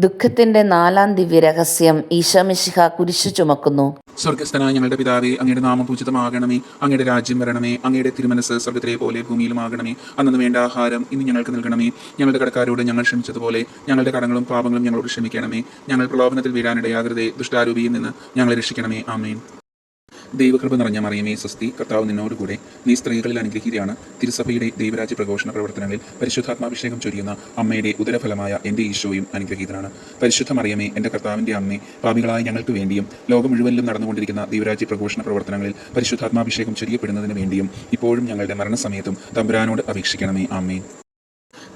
ദുഃഖത്തിന്റെ 4-ാം ദിവ്യരഹസ്യം ഈശോമിശിഹ കുരിശു ചുമക്കുന്നു. സ്വർഗസ്ഥനായ ഞങ്ങളുടെ പിതാവേ, അങ്ങയുടെ നാമം പൂജിതമാകണമേ. അങ്ങയുടെ രാജ്യം വരണമേ. അങ്ങയുടെ തിരുമനസ് സ്വർഗത്തിലെ പോലെ ഭൂമിയിലുമാകണമേ. അന്നു വേണ്ട ആഹാരം ഇന്ന് ഞങ്ങൾക്ക് നൽകണമേ. ഞങ്ങളുടെ കടക്കാരോട് ഞങ്ങൾ ക്ഷമിച്ചതുപോലെ ഞങ്ങളുടെ കടങ്ങളും പാപങ്ങളും ഞങ്ങളോട് ക്ഷമിക്കണമേ. ഞങ്ങൾ പ്രലോഭനത്തിൽ വീഴാനിടയാകരുതേ. ദുഷ്ടാരൂപിയിൽ നിന്ന് ഞങ്ങളെ രക്ഷിക്കണമേ. ആമേൻ. ദൈവകൃപ നിറഞ്ഞ മറിയമേ, സ്വസ്തി. കർത്താവ് നിന്നോടുകൂടെ. നീ സ്ത്രീകളിൽ അനുഗ്രഹീതയാണ്. തിരുസഭയുടെ ദൈവരാജ്യ പ്രഘോഷണ പ്രവർത്തനങ്ങളിൽ പരിശുദ്ധാത്മാഭിഷേകം ചൊരിയുന്ന അമ്മയുടെ ഉദരഫലമായ എൻ്റെ ഈശോയും അനുഗ്രഹീതനാണ്. പരിശുദ്ധ മറിയമേ, എൻ്റെ കർത്താവിൻ്റെ അമ്മേ, പാപികളായ ഞങ്ങൾക്ക് വേണ്ടിയും ലോകം മുഴുവനിലും നടന്നുകൊണ്ടിരിക്കുന്ന ദൈവരാജ്യ പ്രഘോഷണ പ്രവർത്തനങ്ങളിൽ പരിശുദ്ധാത്മാഭിഷേകം ചൊരിയപ്പെടുന്നതിന് വേണ്ടിയും ഇപ്പോഴും ഞങ്ങളുടെ മരണസമയത്തും തമ്പുരാനോട് അപേക്ഷിക്കണമേ. ആമേൻ.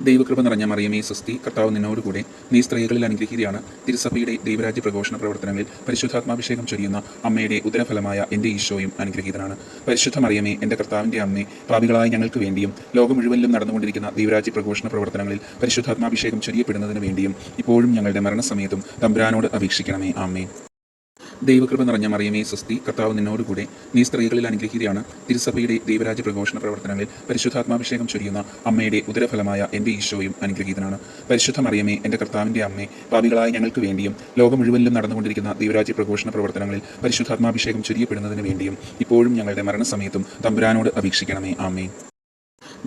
ദൈവകൃപ നിറഞ്ഞ മറിയമേ, സ്വസ്തി. കർത്താവ് നിന്നോടുകൂടെ. നീ സ്ത്രീകളിൽ അനുഗ്രഹീതയാണ്. തിരുസഭയുടെ ദൈവരാജ്യ പ്രഘോഷണ പ്രവർത്തനങ്ങളിൽ പരിശുദ്ധാത്മാഭിഷേകം ചൊരിയുന്ന അമ്മയുടെ ഉദരഫലമായ എൻ്റെ ഈശോയും അനുഗ്രഹീതനാണ്. പരിശുദ്ധ മറിയമേ, എൻ്റെ കർത്താവിൻ്റെ അമ്മേ, പാപികളായ ഞങ്ങൾക്ക് വേണ്ടിയും ലോകം മുഴുവനിലും നടന്നുകൊണ്ടിരിക്കുന്ന ദൈവരാജ്യ പ്രഘോഷണ പ്രവർത്തനങ്ങളിൽ പരിശുദ്ധാത്മാഭിഷേകം ചൊരിയപ്പെടുന്നതിന് വേണ്ടിയും ഇപ്പോഴും ഞങ്ങളുടെ മരണസമയത്തും തമ്പുരാനോട് അപേക്ഷിക്കണമേ. ആമേൻ. ദൈവകൃപ നിറഞ്ഞ മറിയമേ, സ്വസ്തി. കർത്താവ് നിന്നോടുകൂടെ. നീ സ്ത്രീകളിൽ അനുഗ്രഹീതയാണ്. തിരുസഭയുടെ ദൈവരാജ്യ പ്രഘോഷണ പ്രവർത്തനങ്ങളിൽ പരിശുദ്ധാത്മാഭിഷേകം ചൊരിയുന്ന അമ്മയുടെ ഉദരഫലമായ എൻ്റെ ഈശോയും അനുഗ്രഹീതനാണ്. പരിശുദ്ധ മറിയമേ, എൻ്റെ കർത്താവിൻ്റെ അമ്മേ, പാപികളായ ഞങ്ങൾക്ക് വേണ്ടിയും ലോകം മുഴുവനിലും നടന്നുകൊണ്ടിരിക്കുന്ന ദൈവരാജ്യ പ്രഘോഷണ പ്രവർത്തനങ്ങളിൽ പരിശുദ്ധാത്മാഭിഷേകം ചൊരിയപ്പെടുന്നതിന് വേണ്ടിയും ഇപ്പോഴും ഞങ്ങളുടെ മരണസമയത്തും തമ്പുരാനോട് അപേക്ഷിക്കണമേ. ആമേൻ.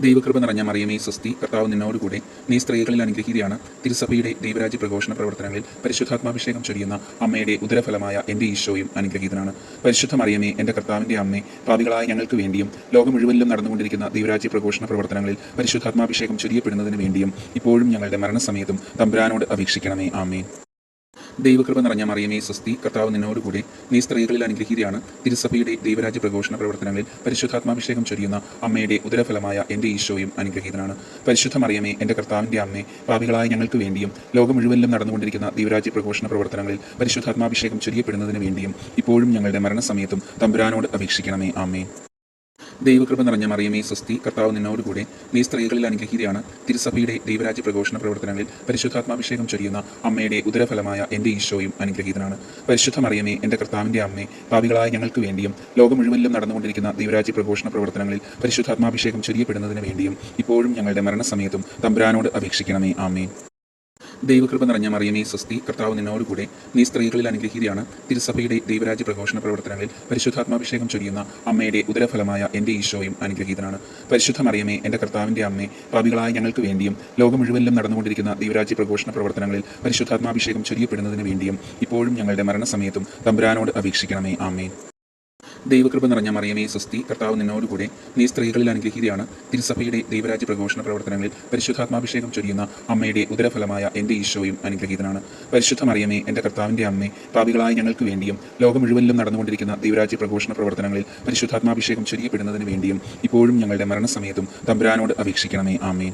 ദൈവകൃപ നിറഞ്ഞ മറിയമേ, സ്വസ്തി. കർത്താവ് നിന്നോടുകൂടെ. നീ സ്ത്രീകളിൽ അനുഗ്രഹീതയാണ്. തിരുസഭയുടെ ദൈവരാജ്യ പ്രഘോഷണ പ്രവർത്തനങ്ങളിൽ പരിശുദ്ധാത്മാഭിഷേകം ചൊരിയുന്ന അമ്മയുടെ ഉദരഫലമായ എൻ്റെ ഈശോയും അനുഗ്രഹീതനാണ്. പരിശുദ്ധ മറിയമേ, എൻ്റെ കർത്താവിൻ്റെ അമ്മേ, പാപികളായ ഞങ്ങൾക്ക് വേണ്ടിയും ലോകം മുഴുവനിലും നടന്നുകൊണ്ടിരിക്കുന്ന ദൈവരാജ്യ പ്രഘോഷണ പ്രവർത്തനങ്ങളിൽ പരിശുദ്ധാത്മാഭിഷേകം ചൊരിയപ്പെടുന്നതിന് വേണ്ടിയും ഇപ്പോഴും ഞങ്ങളുടെ മരണസമയത്തും തമ്പുരാനോട് അപേക്ഷിക്കണമേ. ആമേൻ. ദൈവകൃപ നിറഞ്ഞ മറിയമേ, സ്വസ്തി. കർത്താവ് നിന്നോടുകൂടെ. നീ സ്ത്രീകളിൽ അനുഗ്രഹീതയാണ്. തിരുസഭയുടെ ദൈവരാജ്യ പ്രഘോഷണ പ്രവർത്തനങ്ങളിൽ പരിശുദ്ധാത്മാഭിഷേകം ചൊരിയുന്ന അമ്മയുടെ ഉദരഫലമായ എൻ്റെ ഈശോയും അനുഗ്രഹീതനാണ്. പരിശുദ്ധ മറിയമേ, എൻ്റെ കർത്താവിൻ്റെ അമ്മേ, പാപികളായ ഞങ്ങൾക്ക് വേണ്ടിയും ലോകം മുഴുവനിലും നടന്നുകൊണ്ടിരിക്കുന്ന ദൈവരാജ്യ പ്രഘോഷണ പ്രവർത്തനങ്ങളിൽ പരിശുദ്ധാത്മാഭിഷേകം ചൊരിയപ്പെടുന്നതിന് വേണ്ടിയും ഇപ്പോഴും ഞങ്ങളുടെ മരണസമയത്തും തമ്പുരാനോട് അപേക്ഷിക്കണമേ. ആമേൻ. ദൈവകൃപ നിറഞ്ഞ മറിയമേ, സ്വസ്തി. കർത്താവ് നിന്നോടുകൂടെ. നീ സ്ത്രീകളിൽ അനുഗ്രഹീതയാണ്. തിരുസഭയുടെ ദൈവരാജ്യ പ്രഘോഷണ പ്രവർത്തനങ്ങളിൽ പരിശുദ്ധാത്മാഭിഷേകം ചൊരിയുന്ന അമ്മയുടെ ഉദരഫലമായ എൻ്റെ ഈശോയും അനുഗ്രഹീതനാണ്. പരിശുദ്ധ മറിയമേ, എൻ്റെ കർത്താവിൻ്റെ അമ്മേ, പാപികളായ ഞങ്ങൾക്ക് വേണ്ടിയും ലോകം മുഴുവനിലും നടന്നുകൊണ്ടിരിക്കുന്ന ദൈവരാജ്യ പ്രഘോഷണ പ്രവർത്തനങ്ങളിൽ പരിശുദ്ധാത്മാഭിഷേകം ചൊരിയപ്പെടുന്നതിന് വേണ്ടിയും ഇപ്പോഴും ഞങ്ങളുടെ മരണസമയത്തും തമ്പുരാനോട് അപേക്ഷിക്കണമേ. ആമേൻ. ദൈവകൃപ നിറഞ്ഞ മറിയമേ, സ്വസ്തി. കർത്താവ് നിന്നോടുകൂടെ. നീ സ്ത്രീകളിൽ അനുഗ്രഹീതയാണ്. തിരുസഭയുടെ ദൈവരാജ്യ പ്രഘോഷണ പ്രവർത്തനങ്ങളിൽ പരിശുദ്ധാത്മാഭിഷേകം ചൊരിയുന്ന അമ്മയുടെ ഉദരഫലമായ എൻ്റെ ഈശോയും അനുഗ്രഹീതനാണ്. പരിശുദ്ധ മറിയമേ, എൻ്റെ കർത്താവിൻ്റെ അമ്മേ, പാപികളായ ഞങ്ങൾക്ക് വേണ്ടിയും ലോകം മുഴുവനിലും നടന്നുകൊണ്ടിരിക്കുന്ന ദൈവരാജ്യ പ്രഘോഷണ പ്രവർത്തനങ്ങളിൽ പരിശുദ്ധാത്മാഭിഷേകം ചൊരിയപ്പെടുന്നതിന് വേണ്ടിയും ഇപ്പോഴും ഞങ്ങളുടെ മരണസമയത്തും തമ്പുരാനോട് അപേക്ഷിക്കണമേ. ആമേൻ. ദൈവകൃപ നിറഞ്ഞ മറിയമേ, സ്വസ്തി. കർത്താവ് നിന്നോടുകൂടെ. നീ സ്ത്രീകളിൽ അനുഗ്രഹീതയാണ്. തിരുസഭയുടെ ദൈവരാജ്യ പ്രഘോഷണ പ്രവർത്തനങ്ങളിൽ പരിശുദ്ധാത്മാഭിഷേകം ചൊരിയുന്ന അമ്മയുടെ ഉദരഫലമായ എൻ്റെ ഈശോയും അനുഗ്രഹീതനാണ്. പരിശുദ്ധ മറിയമേ, എൻ്റെ കർത്താവിൻ്റെ അമ്മേ, പാപികളായ ഞങ്ങൾക്ക് വേണ്ടിയും ലോകം മുഴുവനിലും നടന്നുകൊണ്ടിരിക്കുന്ന ദൈവരാജ്യ പ്രഘോഷണ പ്രവർത്തനങ്ങളിൽ പരിശുദ്ധാത്മാഭിഷേകം ചൊരിയപ്പെടുന്നതിന് വേണ്ടിയും ഇപ്പോഴും ഞങ്ങളുടെ മരണസമയത്തും തമ്പുരാനോട് അപേക്ഷിക്കണമേ. ആമേൻ.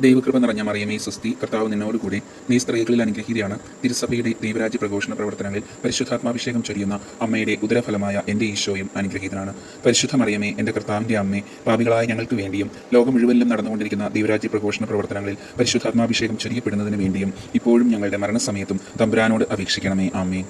ദൈവകൃപ നിറഞ്ഞ മറിയമേ, സ്വസ്തി. കർത്താവ് നിന്നോടുകൂടെ. നീ സ്ത്രീകളിൽ അനുഗ്രഹീതയാണ്. തിരുസഭയുടെ ദൈവരാജ്യ പ്രഘോഷണ പ്രവർത്തനങ്ങളിൽ പരിശുദ്ധാത്മാഭിഷേകം ചൊരിയുന്ന അമ്മയുടെ ഉദരഫലമായ എൻ്റെ ഈശോയും അനുഗ്രഹീതനാണ്. പരിശുദ്ധ മറിയമേ, എൻ്റെ കർത്താവിൻ്റെ അമ്മേ, പാപികളായ ഞങ്ങൾക്ക് വേണ്ടിയും ലോകം മുഴുവനിലും നടന്നുകൊണ്ടിരിക്കുന്ന ദൈവരാജ്യ പ്രഘോഷണ പ്രവർത്തനങ്ങളിൽ പരിശുദ്ധാത്മാഭിഷേകം ചൊരിയപ്പെടുന്നതിന് വേണ്ടിയും ഇപ്പോഴും ഞങ്ങളുടെ മരണസമയത്തും തമ്പുരാനോട് അപേക്ഷിക്കണമേ. ആമേൻ.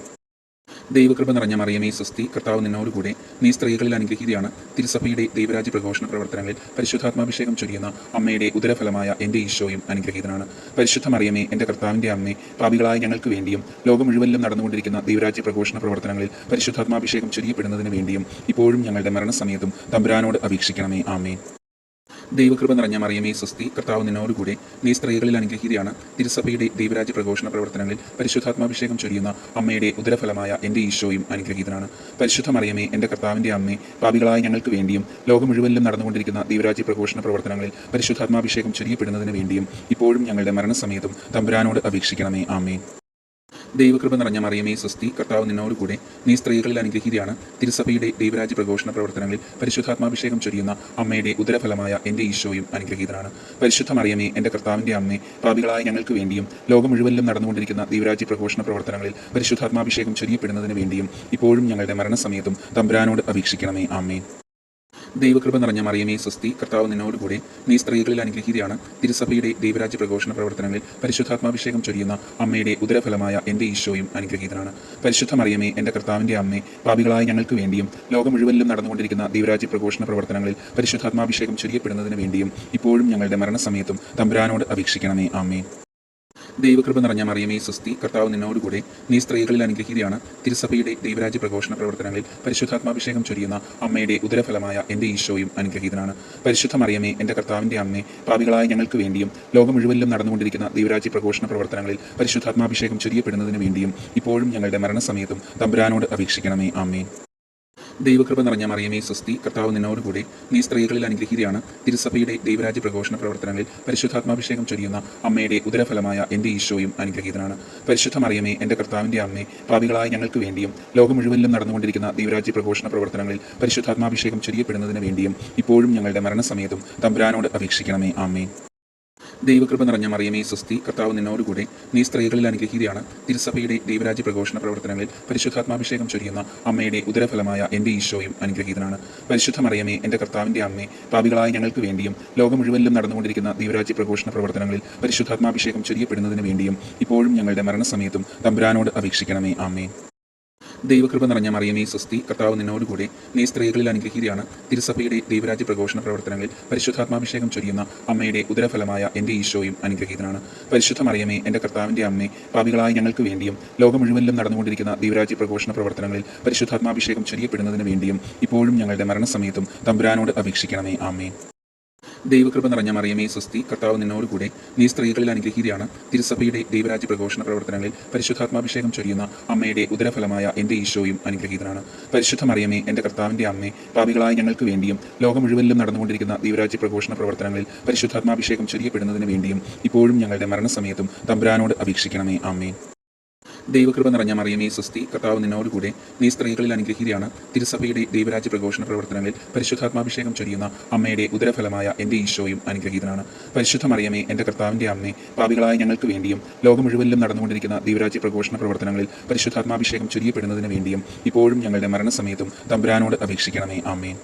ദൈവകൃപ നിറഞ്ഞ മറിയമേ, സ്വസ്തി. കർത്താവ് നിന്നോടുകൂടെ. നീ സ്ത്രീകളിൽ അനുഗ്രഹീതയാണ്. തിരുസഭയുടെ ദൈവരാജ്യ പ്രഘോഷണ പ്രവർത്തനങ്ങളിൽ പരിശുദ്ധാത്മാഭിഷേകം ചൊരിയുന്ന അമ്മയുടെ ഉദരഫലമായ എൻ്റെ ഈശോയും അനുഗ്രഹീതനാണ്. പരിശുദ്ധ മറിയമേ, എൻ്റെ കർത്താവിൻ്റെ അമ്മേ, പാപികളായ ഞങ്ങൾക്ക് വേണ്ടിയും ലോകം മുഴുവനിലും നടന്നുകൊണ്ടിരിക്കുന്ന ദൈവരാജ്യ പ്രഘോഷണ പ്രവർത്തനങ്ങളിൽ പരിശുദ്ധാത്മാഭിഷേകം ചൊരിയപ്പെടുന്നതിന് വേണ്ടിയും ഇപ്പോഴും ഞങ്ങളുടെ മരണസമയത്തും തമ്പുരാനോട് അപേക്ഷിക്കണമേ. ആമേൻ. ദൈവകൃപ നിറഞ്ഞ മറിയമേ, സ്വസ്തി. കർത്താവ് നിന്നോടുകൂടെ. നീ സ്ത്രീകളിൽ അനുഗ്രഹീതയാണ്. തിരുസഭയുടെ ദൈവരാജ്യ പ്രഘോഷണ പ്രവർത്തനങ്ങളിൽ പരിശുദ്ധാത്മാഭിഷേകം ചൊരിയുന്ന അമ്മയുടെ ഉദരഫലമായ എൻ്റെ ഈശോയും അനുഗ്രഹീതനാണ്. പരിശുദ്ധ മറിയമേ, എൻ്റെ കർത്താവിൻ്റെ അമ്മേ, പാപികളായ ഞങ്ങൾക്ക് വേണ്ടിയും ലോകം മുഴുവനിലും നടന്നുകൊണ്ടിരിക്കുന്ന ദൈവരാജ്യ പ്രഘോഷണ പ്രവർത്തനങ്ങളിൽ പരിശുദ്ധാത്മാഭിഷേകം ചൊരിയപ്പെടുന്നതിന് വേണ്ടിയും ഇപ്പോഴും ഞങ്ങളുടെ മരണസമയത്തും തമ്പുരാനോട് അപേക്ഷിക്കണമേ. ആമേൻ. ദൈവകൃപ നിറഞ്ഞ മറിയമേ, സ്വസ്തി. കർത്താവ് നിന്നോടുകൂടെ. നീ സ്ത്രീകളിൽ അനുഗ്രഹീതയാണ്. തിരുസഭയുടെ ദൈവരാജ്യ പ്രഘോഷണ പ്രവർത്തനങ്ങളിൽ പരിശുദ്ധാത്മാഭിഷേകം ചൊരിയുന്ന അമ്മയുടെ ഉദരഫലമായ എൻ്റെ ഈശോയും അനുഗ്രഹീതനാണ്. പരിശുദ്ധ മറിയമേ, എൻ്റെ കർത്താവിൻ്റെ അമ്മേ, പാപികളായ ഞങ്ങൾക്ക് വേണ്ടിയും ലോകം മുഴുവനിലും നടന്നുകൊണ്ടിരിക്കുന്ന ദൈവരാജ്യ പ്രഘോഷണ പ്രവർത്തനങ്ങളിൽ പരിശുദ്ധാത്മാഭിഷേകം ചൊരിയപ്പെടുന്നതിന് വേണ്ടിയും ഇപ്പോഴും ഞങ്ങളുടെ മരണസമയത്തും തമ്പുരാനോട് അപേക്ഷിക്കണമേ. ആമേൻ. ദൈവകൃപ നിറഞ്ഞ മറിയമേ, സ്വസ്തി. കർത്താവ് നിന്നോടുകൂടെ. നീ സ്ത്രീകളിൽ അനുഗ്രഹീതയാണ്. തിരുസഭയുടെ ദൈവരാജ്യ പ്രഘോഷണ പ്രവർത്തനങ്ങളിൽ പരിശുദ്ധാത്മാഭിഷേകം ചൊരിയുന്ന അമ്മയുടെ ഉദരഫലമായ എൻ്റെ ഈശോയും അനുഗ്രഹീതനാണ്. പരിശുദ്ധ മറിയമേ, എൻ്റെ കർത്താവിൻ്റെ അമ്മേ, പാപികളായ ഞങ്ങൾക്ക് വേണ്ടിയും ലോകം മുഴുവനിലും നടന്നുകൊണ്ടിരിക്കുന്ന ദൈവരാജ്യ പ്രഘോഷണ പ്രവർത്തനങ്ങളിൽ പരിശുദ്ധാത്മാഭിഷേകം ചൊരിയപ്പെടുന്നതിന് വേണ്ടിയും ഇപ്പോഴും ഞങ്ങളുടെ മരണസമയത്തും തമ്പുരാനോട് അപേക്ഷിക്കണമേ. ആമേൻ. ദൈവകൃപ നിറഞ്ഞ മറിയമേ സ്വസ്തി, കർത്താവ് നിന്നോടുകൂടെ, നീ സ്ത്രീകളിൽ അനുഗ്രഹീതയാണ്. തിരുസഭയുടെ ദൈവരാജ്യ പ്രഘോഷണ പ്രവർത്തനങ്ങളിൽ പരിശുദ്ധാത്മാഭിഷേകം ചൊരിയുന്ന അമ്മയുടെ ഉദരഫലമായ എൻ്റെ ഈശോയും അനുഗ്രഹീതനാണ്. പരിശുദ്ധ മറിയമേ, എൻ്റെ കർത്താവിൻ്റെ അമ്മേ, പാപികളായ ഞങ്ങൾക്ക് വേണ്ടിയും ലോകം മുഴുവനിലും നടന്നുകൊണ്ടിരിക്കുന്ന ദൈവരാജ്യ പ്രഘോഷണ പ്രവർത്തനങ്ങളിൽ പരിശുദ്ധാത്മാഭിഷേകം ചൊരിയപ്പെടുന്നതിന് വേണ്ടിയും ഇപ്പോഴും ഞങ്ങളുടെ മരണസമയത്തും തമ്പുരാനോട് അപേക്ഷിക്കണമേ. ആമേൻ. ദൈവകൃപ നിറഞ്ഞ മറിയമേ സ്വസ്തി, കർത്താവ് നിന്നോടുകൂടെ, നീ സ്ത്രീകളിൽ അനുഗ്രഹീതയാണ്. തിരുസഭയുടെ ദൈവരാജ്യ പ്രഘോഷണ പ്രവർത്തനങ്ങളിൽ പരിശുദ്ധാത്മാഭിഷേകം ചൊരിയുന്ന അമ്മയുടെ ഉദരഫലമായ എൻ്റെ ഈശോയും അനുഗ്രഹീതനാണ്. പരിശുദ്ധ മറിയമേ, എൻ്റെ കർത്താവിൻ്റെ അമ്മേ, പാപികളായ ഞങ്ങൾക്ക് വേണ്ടിയും ലോകം മുഴുവനിലും നടന്നുകൊണ്ടിരിക്കുന്ന ദൈവരാജ്യ പ്രഘോഷണ പ്രവർത്തനങ്ങളിൽ പരിശുദ്ധാത്മാഭിഷേകം ചൊരിയപ്പെടുന്നതിന് വേണ്ടിയും ഇപ്പോഴും ഞങ്ങളുടെ മരണസമയത്തും തമ്പുരാനോട് അപേക്ഷിക്കണമേ. ആമേൻ. ദൈവകൃപ നിറഞ്ഞ മറിയമേ സ്വസ്തി, കർത്താവ് നിന്നോടുകൂടെ, നീ സ്ത്രീകളിൽ അനുഗ്രഹീതയാണ്. തിരുസഭയുടെ ദൈവരാജ്യ പ്രഘോഷണ പ്രവർത്തനങ്ങളിൽ പരിശുദ്ധാത്മാഭിഷേകം ചൊരിയുന്ന അമ്മയുടെ ഉദരഫലമായ എൻ്റെ ഈശോയും അനുഗ്രഹീതനാണ്. പരിശുദ്ധ മറിയമേ, എൻ്റെ കർത്താവിൻ്റെ അമ്മേ, പാപികളായ ഞങ്ങൾക്ക് വേണ്ടിയും ലോകം മുഴുവനിലും നടന്നുകൊണ്ടിരിക്കുന്ന ദൈവരാജ്യ പ്രഘോഷണ പ്രവർത്തനങ്ങളിൽ പരിശുദ്ധാത്മാഭിഷേകം ചൊരിയപ്പെടുന്നതിന് വേണ്ടിയും ഇപ്പോഴും ഞങ്ങളുടെ മരണസമയത്തും തമ്പുരാനോട് അപേക്ഷിക്കണമേ. ആമേൻ. ദൈവകൃപ നിറഞ്ഞ മറിയമേ സ്വസ്തി, കർത്താവ് നിന്നോടുകൂടെ, നീ സ്ത്രീകളിൽ അനുഗ്രഹീതയാണ്. തിരുസഭയുടെ ദൈവരാജ്യ പ്രഘോഷണ പ്രവർത്തനങ്ങളിൽ പരിശുദ്ധാത്മാഭിഷേകം ചൊരിയുന്ന അമ്മയുടെ ഉദരഫലമായ എൻ്റെ ഈശോയും അനുഗ്രഹീതനാണ്. പരിശുദ്ധ മറിയമേ, എൻ്റെ കർത്താവിൻ്റെ അമ്മേ, പാപികളായ ഞങ്ങൾക്ക് വേണ്ടിയും ലോകം മുഴുവനിലും നടന്നുകൊണ്ടിരിക്കുന്ന ദൈവരാജ്യ പ്രഘോഷണ പ്രവർത്തനങ്ങളിൽ പരിശുദ്ധാത്മാഭിഷേകം ചൊരിയപ്പെടുന്നതിന് വേണ്ടിയും ഇപ്പോഴും ഞങ്ങളുടെ മരണസമയത്തും തമ്പുരാനോട് അപേക്ഷിക്കണമേ. ആമേൻ. ദൈവകൃപ നിറഞ്ഞ മറിയമേ സ്വസ്തി, കർത്താവ് നിന്നോടുകൂടെ, നീ സ്ത്രീകളിൽ അനുഗ്രഹീതയാണ്. തിരുസഭയുടെ ദൈവരാജ്യ പ്രഘോഷണ പ്രവർത്തനങ്ങളിൽ പരിശുദ്ധാത്മാഭിഷേകം ചൊരിയുന്ന അമ്മയുടെ ഉദരഫലമായ എൻ്റെ ഈശോയും അനുഗ്രഹീതനാണ്. പരിശുദ്ധ മറിയമേ, എൻ്റെ കർത്താവിൻ്റെ അമ്മേ, പാപികളായ ഞങ്ങൾക്ക് വേണ്ടിയും ലോകം മുഴുവനിലും നടന്നുകൊണ്ടിരിക്കുന്ന ദൈവരാജ്യ പ്രഘോഷണ പ്രവർത്തനങ്ങളിൽ പരിശുദ്ധാത്മാഭിഷേകം ചൊരിയപ്പെടുന്നതിന് വേണ്ടിയും ഇപ്പോഴും ഞങ്ങളുടെ മരണസമയത്തും തമ്പുരാനോട് അപേക്ഷിക്കണമേ. ആമേൻ. ദൈവകൃപ നിറഞ്ഞ മറിയമേ സ്വസ്തി, കർത്താവ് നിന്നോടുകൂടെ, നീ സ്ത്രീകളിൽ അനുഗ്രഹീതയാണ്. തിരുസഭയുടെ ദൈവരാജ്യ പ്രഘോഷണ പ്രവർത്തനങ്ങളിൽ പരിശുദ്ധാത്മാഭിഷേകം ചൊരിയുന്ന അമ്മയുടെ ഉദരഫലമായ എൻ്റെ ഈശോയും അനുഗ്രഹീതനാണ്. പരിശുദ്ധ മറിയമേ, എൻ്റെ കർത്താവിൻ്റെ അമ്മേ, പാപികളായ ഞങ്ങൾക്ക് വേണ്ടിയും ലോകം മുഴുവനിലും നടന്നുകൊണ്ടിരിക്കുന്ന ദൈവരാജ്യ പ്രഘോഷണ പ്രവർത്തനങ്ങളിൽ പരിശുദ്ധാത്മാഭിഷേകം ചൊരിയപ്പെടുന്നതിന് വേണ്ടിയും ഇപ്പോഴും ഞങ്ങളുടെ മരണസമയത്തും തമ്പുരാനോട് അപേക്ഷിക്കണമേ. ആമേൻ.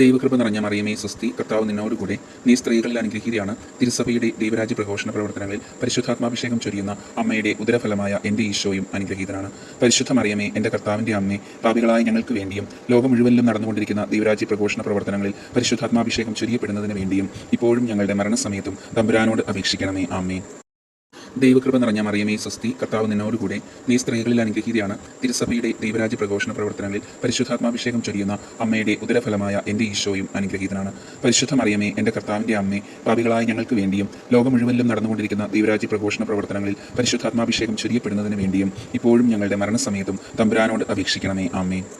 ദൈവകൃപ നിറഞ്ഞ മറിയമേ സ്വസ്തി, കർത്താവ് നിന്നോടുകൂടെ, നീ സ്ത്രീകളിൽ അനുഗ്രഹീതയാണ്. തിരുസഭയുടെ ദൈവരാജ്യ പ്രഘോഷണ പ്രവർത്തനങ്ങളിൽ പരിശുദ്ധാത്മാഭിഷേകം ചൊരിയുന്ന അമ്മയുടെ ഉദരഫലമായ എൻ്റെ ഈശോയും അനുഗ്രഹീതനാണ്. പരിശുദ്ധ മറിയമേ, എൻ്റെ കർത്താവിൻ്റെ അമ്മേ, പാപികളായ ഞങ്ങൾക്ക് വേണ്ടിയും ലോകം മുഴുവനിലും നടന്നുകൊണ്ടിരിക്കുന്ന ദൈവരാജ്യ പ്രഘോഷണ പ്രവർത്തനങ്ങളിൽ പരിശുദ്ധാത്മാഭിഷേകം ചൊരിയപ്പെടുന്നതിന് വേണ്ടിയും ഇപ്പോഴും ഞങ്ങളുടെ മരണസമയത്തും തമ്പുരാനോട് അപേക്ഷിക്കണമേ. ആമേൻ. ദൈവകൃപ നിറഞ്ഞ മറിയമേ സ്വസ്തി, കർത്താവ് നിന്നോടുകൂടെ, നീ സ്ത്രീകളിൽ അനുഗ്രഹീതയാണ്. തിരുസഭയുടെ ദൈവരാജ്യ പ്രഘോഷണ പ്രവർത്തനങ്ങളിൽ പരിശുദ്ധാത്മാഭിഷേകം ചൊരിയുന്ന അമ്മയുടെ ഉദരഫലമായ എൻ്റെ ഈശോയും അനുഗ്രഹീതനാണ്. പരിശുദ്ധ മറിയമേ, എൻ്റെ കർത്താവിൻ്റെ അമ്മേ, പാപികളായ ഞങ്ങൾക്ക് വേണ്ടിയും ലോകം മുഴുവനിലും നടന്നുകൊണ്ടിരിക്കുന്ന ദൈവരാജ്യ പ്രഘോഷണ പ്രവർത്തനങ്ങളിൽ പരിശുദ്ധാത്മാഭിഷേകം ചൊരിയപ്പെടുന്നതിന് വേണ്ടിയും ഇപ്പോഴും ഞങ്ങളുടെ മരണസമയത്തും തമ്പുരാനോട് അപേക്ഷിക്കണമേ. ആമേൻ.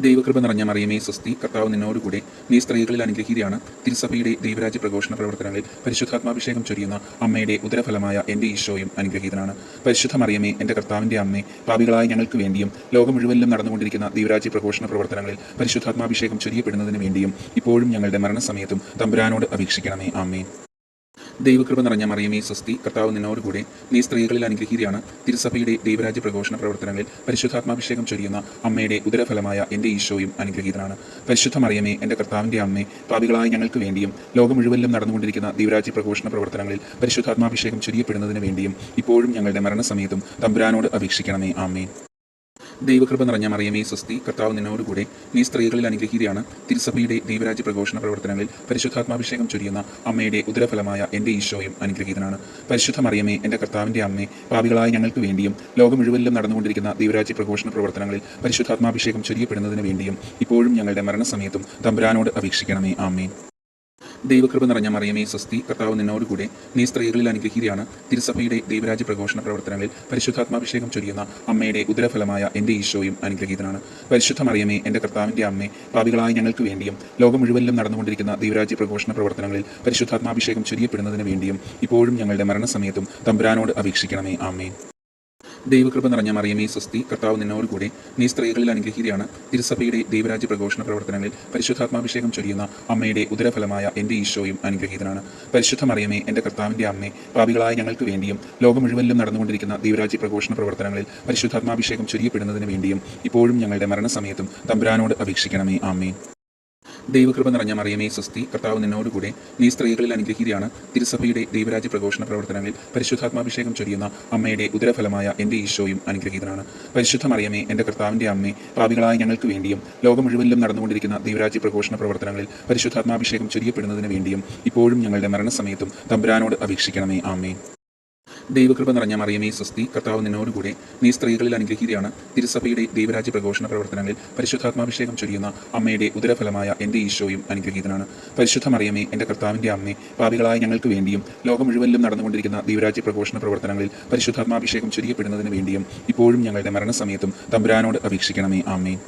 ദൈവകൃപ നിറഞ്ഞ മറിയമേ സ്വസ്തി, കർത്താവ് നിന്നോടുകൂടെ, നീ സ്ത്രീകളിൽ അനുഗ്രഹീതയാണ്. തിരുസഭയുടെ ദൈവരാജ്യ പ്രഘോഷണ പ്രവർത്തനങ്ങളിൽ പരിശുദ്ധാത്മാഭിഷേകം ചൊരിയുന്ന അമ്മയുടെ ഉദരഫലമായ എൻ്റെ ഈശോയും അനുഗ്രഹീതനാണ്. പരിശുദ്ധ മറിയമേ, എൻ്റെ കർത്താവിൻ്റെ അമ്മേ, പാപികളായ ഞങ്ങൾക്ക് വേണ്ടിയും ലോകം മുഴുവനിലും നടന്നുകൊണ്ടിരിക്കുന്ന ദൈവരാജ്യ പ്രഘോഷണ പ്രവർത്തനങ്ങളിൽ പരിശുദ്ധാത്മാഭിഷേകം ചൊരിയപ്പെടുന്നതിന് വേണ്ടിയും ഇപ്പോഴും ഞങ്ങളുടെ മരണസമയത്തും തമ്പുരാനോട് അപേക്ഷിക്കണമേ. ആമേൻ. ദൈവകൃപ നിറഞ്ഞ മറിയമേ സ്വസ്തി, കർത്താവ് നിന്നോടുകൂടെ, നീ സ്ത്രീകളിൽ അനുഗ്രഹീതയാണ്. തിരുസഭയുടെ ദൈവരാജ്യ പ്രഘോഷണ പ്രവർത്തനങ്ങളിൽ പരിശുദ്ധാത്മാഭിഷേകം ചൊരിയുന്ന അമ്മയുടെ ഉദരഫലമായ എൻ്റെ ഈശോയും അനുഗ്രഹീതനാണ്. പരിശുദ്ധ മറിയമേ, എൻ്റെ കർത്താവിൻ്റെ അമ്മേ, പാപികളായ ഞങ്ങൾക്ക് വേണ്ടിയും ലോകം മുഴുവനിലും നടന്നുകൊണ്ടിരിക്കുന്ന ദൈവരാജ്യ പ്രഘോഷണ പ്രവർത്തനങ്ങളിൽ പരിശുദ്ധാത്മാഭിഷേകം ചൊരിയപ്പെടുന്നതിന് വേണ്ടിയും ഇപ്പോഴും ഞങ്ങളുടെ മരണസമയത്തും തമ്പുരാനോട് അപേക്ഷിക്കണമേ. ആമേൻ. ദൈവകൃപ നിറഞ്ഞ മറിയമേ സ്വസ്തി, കർത്താവ് നിന്നോടുകൂടെ, നീ സ്ത്രീകളിൽ അനുഗ്രഹീതയാണ്. തിരുസഭയുടെ ദൈവരാജ്യ പ്രഘോഷണ പ്രവർത്തനങ്ങളിൽ പരിശുദ്ധാത്മാഭിഷേകം ചൊരിയുന്ന അമ്മയുടെ ഉദരഫലമായ എൻ്റെ ഈശോയും അനുഗ്രഹീതനാണ്. പരിശുദ്ധ മറിയമേ, എൻ്റെ കർത്താവിൻ്റെ അമ്മേ, പാപികളായ ഞങ്ങൾക്ക് വേണ്ടിയും ലോകം മുഴുവനിലും നടന്നുകൊണ്ടിരിക്കുന്ന ദൈവരാജ്യ പ്രഘോഷണ പ്രവർത്തനങ്ങളിൽ പരിശുദ്ധാത്മാഭിഷേകം ചൊരിയപ്പെടുന്നതിന് വേണ്ടിയും ഇപ്പോഴും ഞങ്ങളുടെ മരണസമയത്തും തമ്പുരാനോട് അപേക്ഷിക്കണമേ. ആമേൻ. ദൈവകൃപ നിറഞ്ഞ മറിയമേ സ്വസ്തി, കർത്താവ് നിന്നോടുകൂടെ, നീ സ്ത്രീകളിൽ അനുഗ്രഹീതയാണ്. തിരുസഭയുടെ ദൈവരാജ്യ പ്രഘോഷണ പ്രവർത്തനങ്ങളിൽ പരിശുദ്ധാത്മാഭിഷേകം ചൊരിയുന്ന അമ്മയുടെ ഉദരഫലമായ എൻ്റെ ഈശോയും അനുഗ്രഹീതനാണ്. പരിശുദ്ധ മറിയമേ, എൻ്റെ കർത്താവിൻ്റെ അമ്മേ, പാപികളായ ഞങ്ങൾക്ക് വേണ്ടിയും ലോകം മുഴുവനിലും നടന്നുകൊണ്ടിരിക്കുന്ന ദൈവരാജ്യ പ്രഘോഷണ പ്രവർത്തനങ്ങളിൽ പരിശുദ്ധാത്മാഭിഷേകം ചൊരിയപ്പെടുന്നതിന് വേണ്ടിയും ഇപ്പോഴും ഞങ്ങളുടെ മരണസമയത്തും തമ്പുരാനോട് അപേക്ഷിക്കണമേ. ആമേൻ. ദൈവകൃപ നിറഞ്ഞ മറിയമേ സ്വസ്തി, കർത്താവ് നിന്നോടുകൂടെ, നീ സ്ത്രീകളിൽ അനുഗ്രഹീതയാണ്. തിരുസഭയുടെ ദൈവരാജ്യ പ്രഘോഷണ പ്രവർത്തനങ്ങളിൽ പരിശുദ്ധാത്മാഭിഷേകം ചൊരിയുന്ന അമ്മയുടെ ഉദരഫലമായ എൻ്റെ ഈശോയും അനുഗ്രഹീതനാണ്. പരിശുദ്ധ മറിയമേ, എൻ്റെ കർത്താവിൻ്റെ അമ്മേ, പാപികളായ ഞങ്ങൾക്ക് വേണ്ടിയും ലോകം മുഴുവനിലും നടന്നുകൊണ്ടിരിക്കുന്ന ദൈവരാജ്യ പ്രഘോഷണ പ്രവർത്തനങ്ങളിൽ പരിശുദ്ധാത്മാഭിഷേകം ചൊരിയപ്പെടുന്നതിന് വേണ്ടിയും ഇപ്പോഴും ഞങ്ങളുടെ മരണസമയത്തും തമ്പുരാനോട് അപേക്ഷിക്കണമേ. ആമേൻ. ദൈവകൃപ നിറഞ്ഞ മറിയമേ സ്വസ്തി, കർത്താവ് നിന്നോടുകൂടെ, നീ സ്ത്രീകളിൽ അനുഗ്രഹീതയാണ്. തിരുസഭയുടെ ദൈവരാജ്യ പ്രഘോഷണ പ്രവർത്തനങ്ങളിൽ പരിശുദ്ധാത്മാഭിഷേകം ചൊരിയുന്ന അമ്മയുടെ ഉദരഫലമായ എൻ്റെ ഈശോയും അനുഗ്രഹീതനാണ്. പരിശുദ്ധ മറിയമേ, എൻ്റെ കർത്താവിൻ്റെ അമ്മേ, പാപികളായ ഞങ്ങൾക്ക് വേണ്ടിയും ലോകം മുഴുവനിലും നടന്നുകൊണ്ടിരിക്കുന്ന ദൈവരാജ്യ പ്രഘോഷണ പ്രവർത്തനങ്ങളിൽ പരിശുദ്ധാത്മാഭിഷേകം ചൊരിയപ്പെടുന്നതിന് വേണ്ടിയും ഇപ്പോഴും ഞങ്ങളുടെ മരണസമയത്തും തമ്പുരാനോട് അപേക്ഷിക്കണമേ. ആമേൻ. ദൈവകൃപ നിറഞ്ഞ മറിയമേ സ്വസ്തി, കർത്താവ് നിന്നോടുകൂടെ. നീ സ്ത്രീകളിൽ അനുഗ്രഹീതയാണ്. തിരുസഭയുടെ ദൈവരാജ്യ പ്രഘോഷണ പ്രവർത്തനങ്ങളിൽ പരിശുദ്ധാത്മാഭിഷേകം ചൊരിയുന്ന അമ്മയുടെ ഉദരഫലമായ എൻ്റെ ഈശോയും അനുഗ്രഹീതനാണ്. പരിശുദ്ധ മറിയമേ, എൻ്റെ കർത്താവിൻ്റെ അമ്മേ, പാപികളായ ഞങ്ങൾക്ക് വേണ്ടിയും ലോകം മുഴുവനിലും നടന്നുകൊണ്ടിരിക്കുന്ന ദൈവരാജ്യ പ്രഘോഷണ പ്രവർത്തനങ്ങളിൽ പരിശുദ്ധാത്മാഭിഷേകം ചൊരിയപ്പെടുന്നതിന് വേണ്ടിയും ഇപ്പോഴും ഞങ്ങളുടെ മരണസമയത്തും തമ്പുരാനോട് അപേക്ഷിക്കണമേ. ആമേൻ.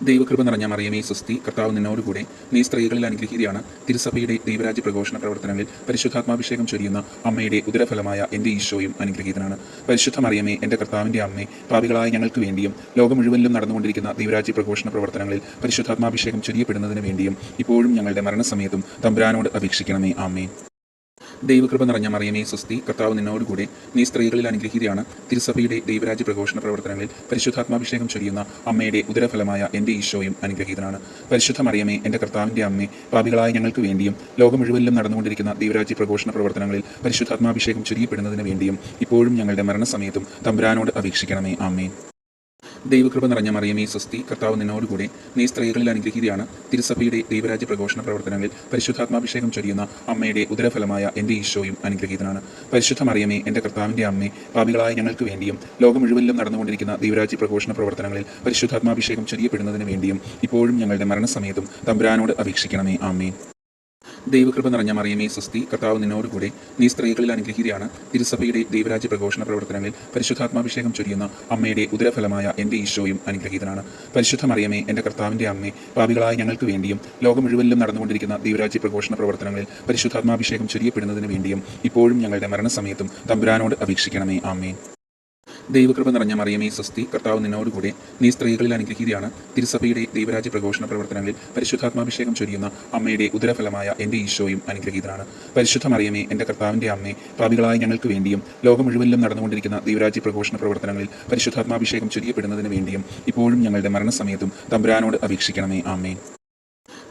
ദൈവകൃപ നിറഞ്ഞ മറിയമേ സ്വസ്തി, കർത്താവ് നിന്നോടുകൂടെ. നീ സ്ത്രീകളിൽ അനുഗ്രഹീതയാണ്. തിരുസഭയുടെ ദൈവരാജ്യ പ്രഘോഷണ പ്രവർത്തനങ്ങളിൽ പരിശുദ്ധാത്മാഭിഷേകം ചൊരിയുന്ന അമ്മയുടെ ഉദരഫലമായ എൻ്റെ ഈശോയും അനുഗ്രഹീതനാണ്. പരിശുദ്ധ മറിയമേ, എൻ്റെ കർത്താവിൻ്റെ അമ്മേ, പാപികളായ ഞങ്ങൾക്ക് വേണ്ടിയും ലോകം മുഴുവനിലും നടന്നുകൊണ്ടിരിക്കുന്ന ദൈവരാജ്യ പ്രഘോഷണ പ്രവർത്തനങ്ങളിൽ പരിശുദ്ധാത്മാഭിഷേകം ചൊരിയപ്പെടുന്നതിന് വേണ്ടിയും ഇപ്പോഴും ഞങ്ങളുടെ മരണസമയത്തും തമ്പുരാനോട് അപേക്ഷിക്കണമേ. ആമേൻ. ദൈവകൃപ നിറഞ്ഞ മറിയമേ സ്വസ്തി, കർത്താവ് നിന്നോടുകൂടെ. നീ സ്ത്രീകളിൽ അനുഗ്രഹീതയാണ്. തിരുസഭയുടെ ദൈവരാജ്യ പ്രഘോഷണ പ്രവർത്തനങ്ങളിൽ പരിശുദ്ധാത്മാഭിഷേകം ചൊരിയുന്ന അമ്മയുടെ ഉദരഫലമായ എൻ്റെ ഈശോയും അനുഗ്രഹീതനാണ്. പരിശുദ്ധ മറിയമേ, എൻ്റെ കർത്താവിൻ്റെ അമ്മേ, പാപികളായ ഞങ്ങൾക്ക് വേണ്ടിയും ലോകം മുഴുവനിലും നടന്നുകൊണ്ടിരിക്കുന്ന ദൈവരാജ്യ പ്രഘോഷണ പ്രവർത്തനങ്ങളിൽ പരിശുദ്ധാത്മാഭിഷേകം ചൊരിയപ്പെടുന്നതിന് വേണ്ടിയും ഇപ്പോഴും ഞങ്ങളുടെ മരണസമയത്തും തമ്പുരാനോട് അപേക്ഷിക്കണമേ. ആമേൻ. ദൈവകൃപ നിറഞ്ഞ മറിയമേ സ്വസ്തി, കർത്താവ് നിന്നോടുകൂടെ. നീ സ്ത്രീകളിൽ അനുഗ്രഹീതയാണ്. തിരുസഭയുടെ ദൈവരാജ്യ പ്രഘോഷണ പ്രവർത്തനങ്ങളിൽ പരിശുദ്ധാത്മാഭിഷേകം ചൊരിയുന്ന അമ്മയുടെ ഉദരഫലമായ എൻ്റെ ഈശോയും അനുഗ്രഹീതനാണ്. പരിശുദ്ധ മറിയമേ, എൻ്റെ കർത്താവിൻ്റെ അമ്മേ, പാപികളായ ഞങ്ങൾക്ക് വേണ്ടിയും ലോകം മുഴുവനിലും നടന്നുകൊണ്ടിരിക്കുന്ന ദൈവരാജ്യ പ്രഘോഷണ പ്രവർത്തനങ്ങളിൽ പരിശുദ്ധാത്മാഭിഷേകം ചൊരിയപ്പെടുന്നതിന് വേണ്ടിയും ഇപ്പോഴും ഞങ്ങളുടെ മരണസമയത്തും തമ്പുരാനോട് അപേക്ഷിക്കണമേ. ആമേൻ. ദൈവകൃപ നിറഞ്ഞ മറിയമേ സ്വസ്തി, കർത്താവ് നിന്നോടുകൂടെ. നീ സ്ത്രീകളിൽ അനുഗ്രഹീതയാണ്. തിരുസഭയുടെ ദൈവരാജ്യ പ്രഘോഷണ പ്രവർത്തനങ്ങളിൽ പരിശുദ്ധാത്മാഭിഷേകം ചൊരിയുന്ന അമ്മയുടെ ഉദരഫലമായ എൻ്റെ ഈശോയും അനുഗ്രഹീതനാണ്. പരിശുദ്ധ മറിയമേ, എൻ്റെ കർത്താവിൻ്റെ അമ്മേ, പാപികളായ ഞങ്ങൾക്ക് വേണ്ടിയും ലോകം മുഴുവനിലും നടന്നുകൊണ്ടിരിക്കുന്ന ദൈവരാജ്യ പ്രഘോഷണ പ്രവർത്തനങ്ങളിൽ പരിശുദ്ധാത്മാഭിഷേകം ചൊരിയപ്പെടുന്നതിന് വേണ്ടിയും ഇപ്പോഴും ഞങ്ങളുടെ മരണസമയത്തും തമ്പുരാനോട് അപേക്ഷിക്കണമേ. ആമേൻ. ദൈവകൃപ നിറഞ്ഞ മറിയമേ സ്വസ്തി, കർത്താവ് നിന്നോടുകൂടെ. നീ സ്ത്രീകളിൽ അനുഗ്രഹീതയാണ്. തിരുസഭയുടെ ദൈവരാജ്യ പ്രഘോഷണ പ്രവർത്തനങ്ങളിൽ പരിശുദ്ധാത്മാഭിഷേകം ചൊരിയുന്ന അമ്മയുടെ ഉദരഫലമായ എൻ്റെ ഈശോയും അനുഗ്രഹീതനാണ്. പരിശുദ്ധ മറിയമേ, എൻ്റെ കർത്താവിൻ്റെ അമ്മേ, പാപികളായ ഞങ്ങൾക്ക് വേണ്ടിയും ലോകം മുഴുവനിലും നടന്നുകൊണ്ടിരിക്കുന്ന ദൈവരാജ്യ പ്രഘോഷണ പ്രവർത്തനങ്ങളിൽ പരിശുദ്ധാത്മാഭിഷേകം ചൊരിയപ്പെടുന്നതിന് വേണ്ടിയും ഇപ്പോഴും ഞങ്ങളുടെ മരണസമയത്തും തമ്പുരാനോട് അപേക്ഷിക്കണമേ. ആമേൻ.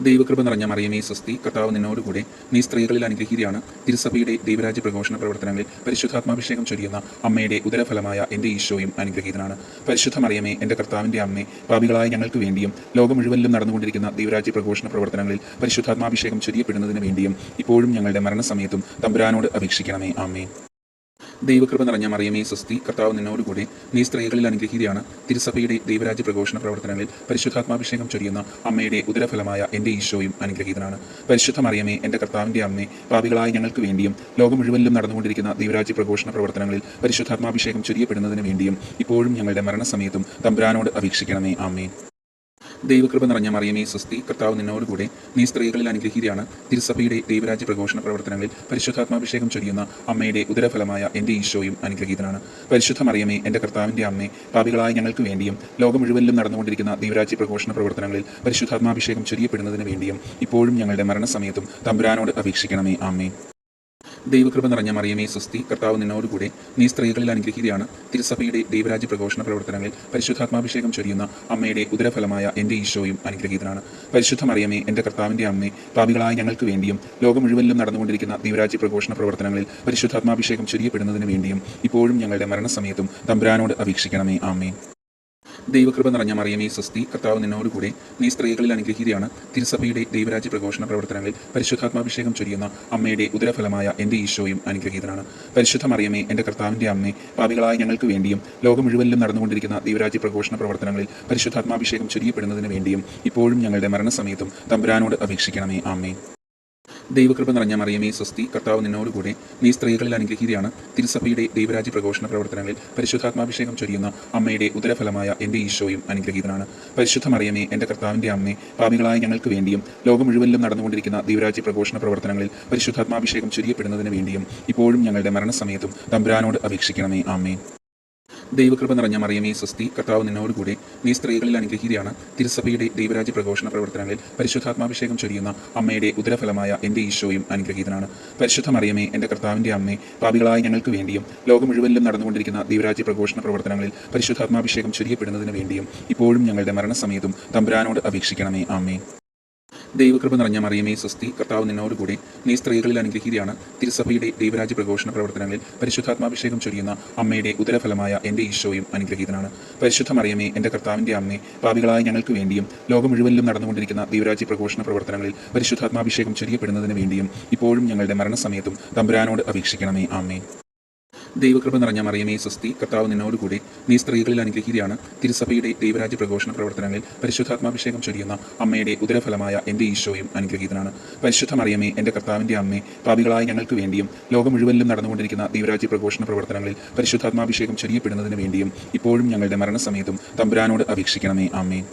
ദൈവകൃപ നിറഞ്ഞ മറിയമേ സ്വസ്തി, കർത്താവ് നിന്നോടുകൂടെ. നീ സ്ത്രീകളിൽ അനുഗ്രഹീതയാണ്. തിരുസഭയുടെ ദൈവരാജ്യ പ്രഘോഷണ പ്രവർത്തനങ്ങളിൽ പരിശുദ്ധാത്മാഭിഷേകം ചൊരിയുന്ന അമ്മയുടെ ഉദരഫലമായ എൻ്റെ ഈശോയും അനുഗ്രഹീതനാണ്. പരിശുദ്ധ മറിയമേ, എൻ്റെ കർത്താവിൻ്റെ അമ്മേ, പാപികളായ ഞങ്ങൾക്ക് വേണ്ടിയും ലോകം മുഴുവനിലും നടന്നുകൊണ്ടിരിക്കുന്ന ദൈവരാജ്യ പ്രഘോഷണ പ്രവർത്തനങ്ങളിൽ പരിശുദ്ധാത്മാഭിഷേകം ചൊരിയപ്പെടുന്നതിന് വേണ്ടിയും ഇപ്പോഴും ഞങ്ങളുടെ മരണസമയത്തും തമ്പുരാനോട് അപേക്ഷിക്കണമേ. ആമേൻ. ദൈവകൃപ നിറഞ്ഞ മറിയമേ സ്വസ്തി, കർത്താവ് നിന്നോടുകൂടെ. നീ സ്ത്രീകളിൽ അനുഗ്രഹീതയാണ്. തിരുസഭയുടെ ദൈവരാജ്യ പ്രഘോഷണ പ്രവർത്തനങ്ങളിൽ പരിശുദ്ധാത്മാഭിഷേകം ചൊരിയുന്ന അമ്മയുടെ ഉദരഫലമായ എൻ്റെ ഈശോയും അനുഗ്രഹീതനാണ്. പരിശുദ്ധ മറിയമേ, എൻ്റെ കർത്താവിൻ്റെ അമ്മേ, പാപികളായ ഞങ്ങൾക്ക് വേണ്ടിയും ലോകം മുഴുവനിലും നടന്നുകൊണ്ടിരിക്കുന്ന ദൈവരാജ്യ പ്രഘോഷണ പ്രവർത്തനങ്ങളിൽ പരിശുദ്ധാത്മാഭിഷേകം ചൊരിയപ്പെടുന്നതിന് വേണ്ടിയും ഇപ്പോഴും ഞങ്ങളുടെ മരണസമയത്തും തമ്പുരാനോട് അപേക്ഷിക്കണമേ. ആമേൻ. ദൈവകൃപ നിറഞ്ഞ മറിയമേ സ്വസ്തി, കർത്താവ് നിന്നോടുകൂടെ. നീ സ്ത്രീകളിൽ അനുഗ്രഹീതയാണ്. തിരുസഭയുടെ ദൈവരാജ്യ പ്രഘോഷണ പ്രവർത്തനങ്ങളിൽ പരിശുദ്ധാത്മാഭിഷേകം ചൊരിയുന്ന അമ്മയുടെ ഉദരഫലമായ എൻ്റെ ഈശോയും അനുഗ്രഹീതനാണ്. പരിശുദ്ധ മറിയമേ, എൻ്റെ കർത്താവിൻ്റെ അമ്മേ, പാപികളായ ഞങ്ങൾക്ക് വേണ്ടിയും ലോകം മുഴുവനിലും നടന്നുകൊണ്ടിരിക്കുന്ന ദൈവരാജ്യ പ്രഘോഷണ പ്രവർത്തനങ്ങളിൽ പരിശുദ്ധാത്മാഭിഷേകം ചൊരിയപ്പെടുന്നതിന് വേണ്ടിയും ഇപ്പോഴും ഞങ്ങളുടെ മരണസമയത്തും തമ്പുരാനോട് അപേക്ഷിക്കണമേ. ആമേൻ. ദൈവകൃപ നിറഞ്ഞ മറിയമേ സ്വസ്തി, കർത്താവ് നിന്നോടുകൂടെ. നീ സ്ത്രീകളിൽ അനുഗ്രഹീതയാണ്. തിരുസഭയുടെ ദൈവരാജ്യ പ്രഘോഷണ പ്രവർത്തനങ്ങളിൽ പരിശുദ്ധാത്മാഭിഷേകം ചൊരിയുന്ന അമ്മയുടെ ഉദരഫലമായ എൻ്റെ ഈശോയും അനുഗ്രഹീതനാണ്. പരിശുദ്ധ മറിയമേ, എൻ്റെ കർത്താവിൻ്റെ അമ്മേ, പാപികളായ ഞങ്ങൾക്ക് വേണ്ടിയും ലോകം മുഴുവനിലും നടന്നുകൊണ്ടിരിക്കുന്ന ദൈവരാജ്യ പ്രഘോഷണ പ്രവർത്തനങ്ങളിൽ പരിശുദ്ധാത്മാഭിഷേകം ചൊരിയപ്പെടുന്നതിന് വേണ്ടിയും ഇപ്പോഴും ഞങ്ങളുടെ മരണസമയത്തും തമ്പുരാനോട് അപേക്ഷിക്കണമേ. ആമേൻ. ദൈവകൃപ നിറഞ്ഞ മറിയമേ സ്വസ്തി, കർത്താവ് നിന്നോടുകൂടെ. നീ സ്ത്രീകളിൽ അനുഗ്രഹീതയാണ്. തിരുസഭയുടെ ദൈവരാജ്യ പ്രഘോഷണ പ്രവർത്തനങ്ങളിൽ പരിശുദ്ധാത്മാഭിഷേകം ചൊരിയുന്ന അമ്മയുടെ ഉദരഫലമായ എൻ്റെ ഈശോയും അനുഗ്രഹീതനാണ്. പരിശുദ്ധ മറിയമേ, എൻ്റെ കർത്താവിൻ്റെ അമ്മേ, പാപികളായ ഞങ്ങൾക്ക് വേണ്ടിയും ലോകം മുഴുവനിലും നടന്നുകൊണ്ടിരിക്കുന്ന ദൈവരാജ്യ പ്രഘോഷണ പ്രവർത്തനങ്ങളിൽ പരിശുദ്ധാത്മാഭിഷേകം ചൊരിയപ്പെടുന്നതിന് വേണ്ടിയും ഇപ്പോഴും ഞങ്ങളുടെ മരണസമയത്തും തമ്പുരാനോട് അപേക്ഷിക്കണമേ. ആമേൻ. ദൈവകൃപ നിറഞ്ഞ മറിയമേ സ്വസ്തി, കർത്താവ് നിന്നോടുകൂടെ. നീ സ്ത്രീകളിൽ അനുഗ്രഹീതയാണ്. തിരുസഭയുടെ ദൈവരാജ്യ പ്രഘോഷണ പ്രവർത്തനങ്ങളിൽ പരിശുദ്ധാത്മാഭിഷേകം ചൊരിയുന്ന അമ്മയുടെ ഉദരഫലമായ എൻ്റെ ഈശോയും അനുഗ്രഹീതനാണ്. പരിശുദ്ധ മറിയമേ, എൻ്റെ കർത്താവിൻ്റെ അമ്മേ, പാപികളായ ഞങ്ങൾക്ക് വേണ്ടിയും ലോകം മുഴുവനിലും നടന്നുകൊണ്ടിരിക്കുന്ന ദൈവരാജ്യ പ്രഘോഷണ പ്രവർത്തനങ്ങളിൽ പരിശുദ്ധാത്മാഭിഷേകം ചൊരിയപ്പെടുന്നതിന് വേണ്ടിയും ഇപ്പോഴും ഞങ്ങളുടെ മരണസമയത്തും തമ്പുരാനോട് അപേക്ഷിക്കണമേ. ആമേൻ. ദൈവകൃപ നിറഞ്ഞ മറിയമേ സ്വസ്തി, കർത്താവ് നിന്നോടുകൂടെ. നീ സ്ത്രീകളിൽ അനുഗ്രഹീതയാണ്. തിരുസഭയുടെ ദൈവരാജ്യ പ്രഘോഷണ പ്രവർത്തനങ്ങളിൽ പരിശുദ്ധാത്മാഭിഷേകം ചൊരിയുന്ന അമ്മയുടെ ഉദരഫലമായ എൻ്റെ ഈശോയും അനുഗ്രഹീതനാണ്. പരിശുദ്ധ മറിയമേ, എൻ്റെ കർത്താവിൻ്റെ അമ്മേ, പാപികളായ ഞങ്ങൾക്ക് വേണ്ടിയും ലോകം മുഴുവനിലും നടന്നുകൊണ്ടിരിക്കുന്ന ദൈവരാജ്യ പ്രഘോഷണ പ്രവർത്തനങ്ങളിൽ പരിശുദ്ധാത്മാഭിഷേകം ചൊരിയപ്പെടുന്നതിന് വേണ്ടിയും ഇപ്പോഴും ഞങ്ങളുടെ മരണസമയത്തും തമ്പുരാനോട് അപേക്ഷിക്കണമേ. ആമേൻ. ദൈവകൃപ നിറഞ്ഞ മറിയമേ സ്വസ്തി, കർത്താവ് നിന്നോടുകൂടെ. നീ സ്ത്രീകളിൽ അനുഗ്രഹീതയാണ്. തിരുസഭയുടെ ദൈവരാജ്യ പ്രഘോഷണ പ്രവർത്തനങ്ങളിൽ പരിശുദ്ധാത്മാഭിഷേകം ചൊരിയുന്ന അമ്മയുടെ ഉദരഫലമായ എൻ്റെ ഈശോയും അനുഗ്രഹീതനാണ്. പരിശുദ്ധ മറിയമേ, എൻ്റെ കർത്താവിൻ്റെ അമ്മേ, പാപികളായ ഞങ്ങൾക്ക് വേണ്ടിയും ലോകം മുഴുവനിലും നടന്നുകൊണ്ടിരിക്കുന്ന ദൈവരാജ്യ പ്രഘോഷണ പ്രവർത്തനങ്ങളിൽ പരിശുദ്ധാത്മാഭിഷേകം ചൊരിയപ്പെടുന്നതിന് വേണ്ടിയും ഇപ്പോഴും ഞങ്ങളുടെ മരണസമയത്തും തമ്പുരാനോട് അപേക്ഷിക്കണമേ. ആമേൻ. ദൈവകൃപ നിറഞ്ഞ മറിയമേ സ്വസ്തി, കർത്താവ് നിന്നോടുകൂടി, നീ സ്ത്രീകളിൽ അനുഗ്രഹീതയാണ്. തിരുസഭയുടെ ദൈവരാജ്യ പ്രഘോഷണ പ്രവർത്തനങ്ങളിൽ പരിശുദ്ധാത്മാഭിഷേകം ചൊരിയുന്ന അമ്മയുടെ ഉദരഫലമായ എൻ്റെ ഈശോയും അനുഗ്രഹീതനാണ്. പരിശുദ്ധ മറിയമേ, എൻ്റെ കർത്താവിൻ്റെ അമ്മേ, പാപികളായ ഞങ്ങൾക്ക് വേണ്ടിയും ലോകം മുഴുവനിലും നടന്നുകൊണ്ടിരിക്കുന്ന ദൈവരാജ്യ പ്രഘോഷണ പ്രവർത്തനങ്ങളിൽ പരിശുദ്ധാത്മാഭിഷേകം ചൊരിയപ്പെടുന്നതിന് വേണ്ടിയും ഇപ്പോഴും ഞങ്ങളുടെ മരണസമയത്തും തമ്പുരാനോട് അപേക്ഷിക്കണമേ. ആമേൻ.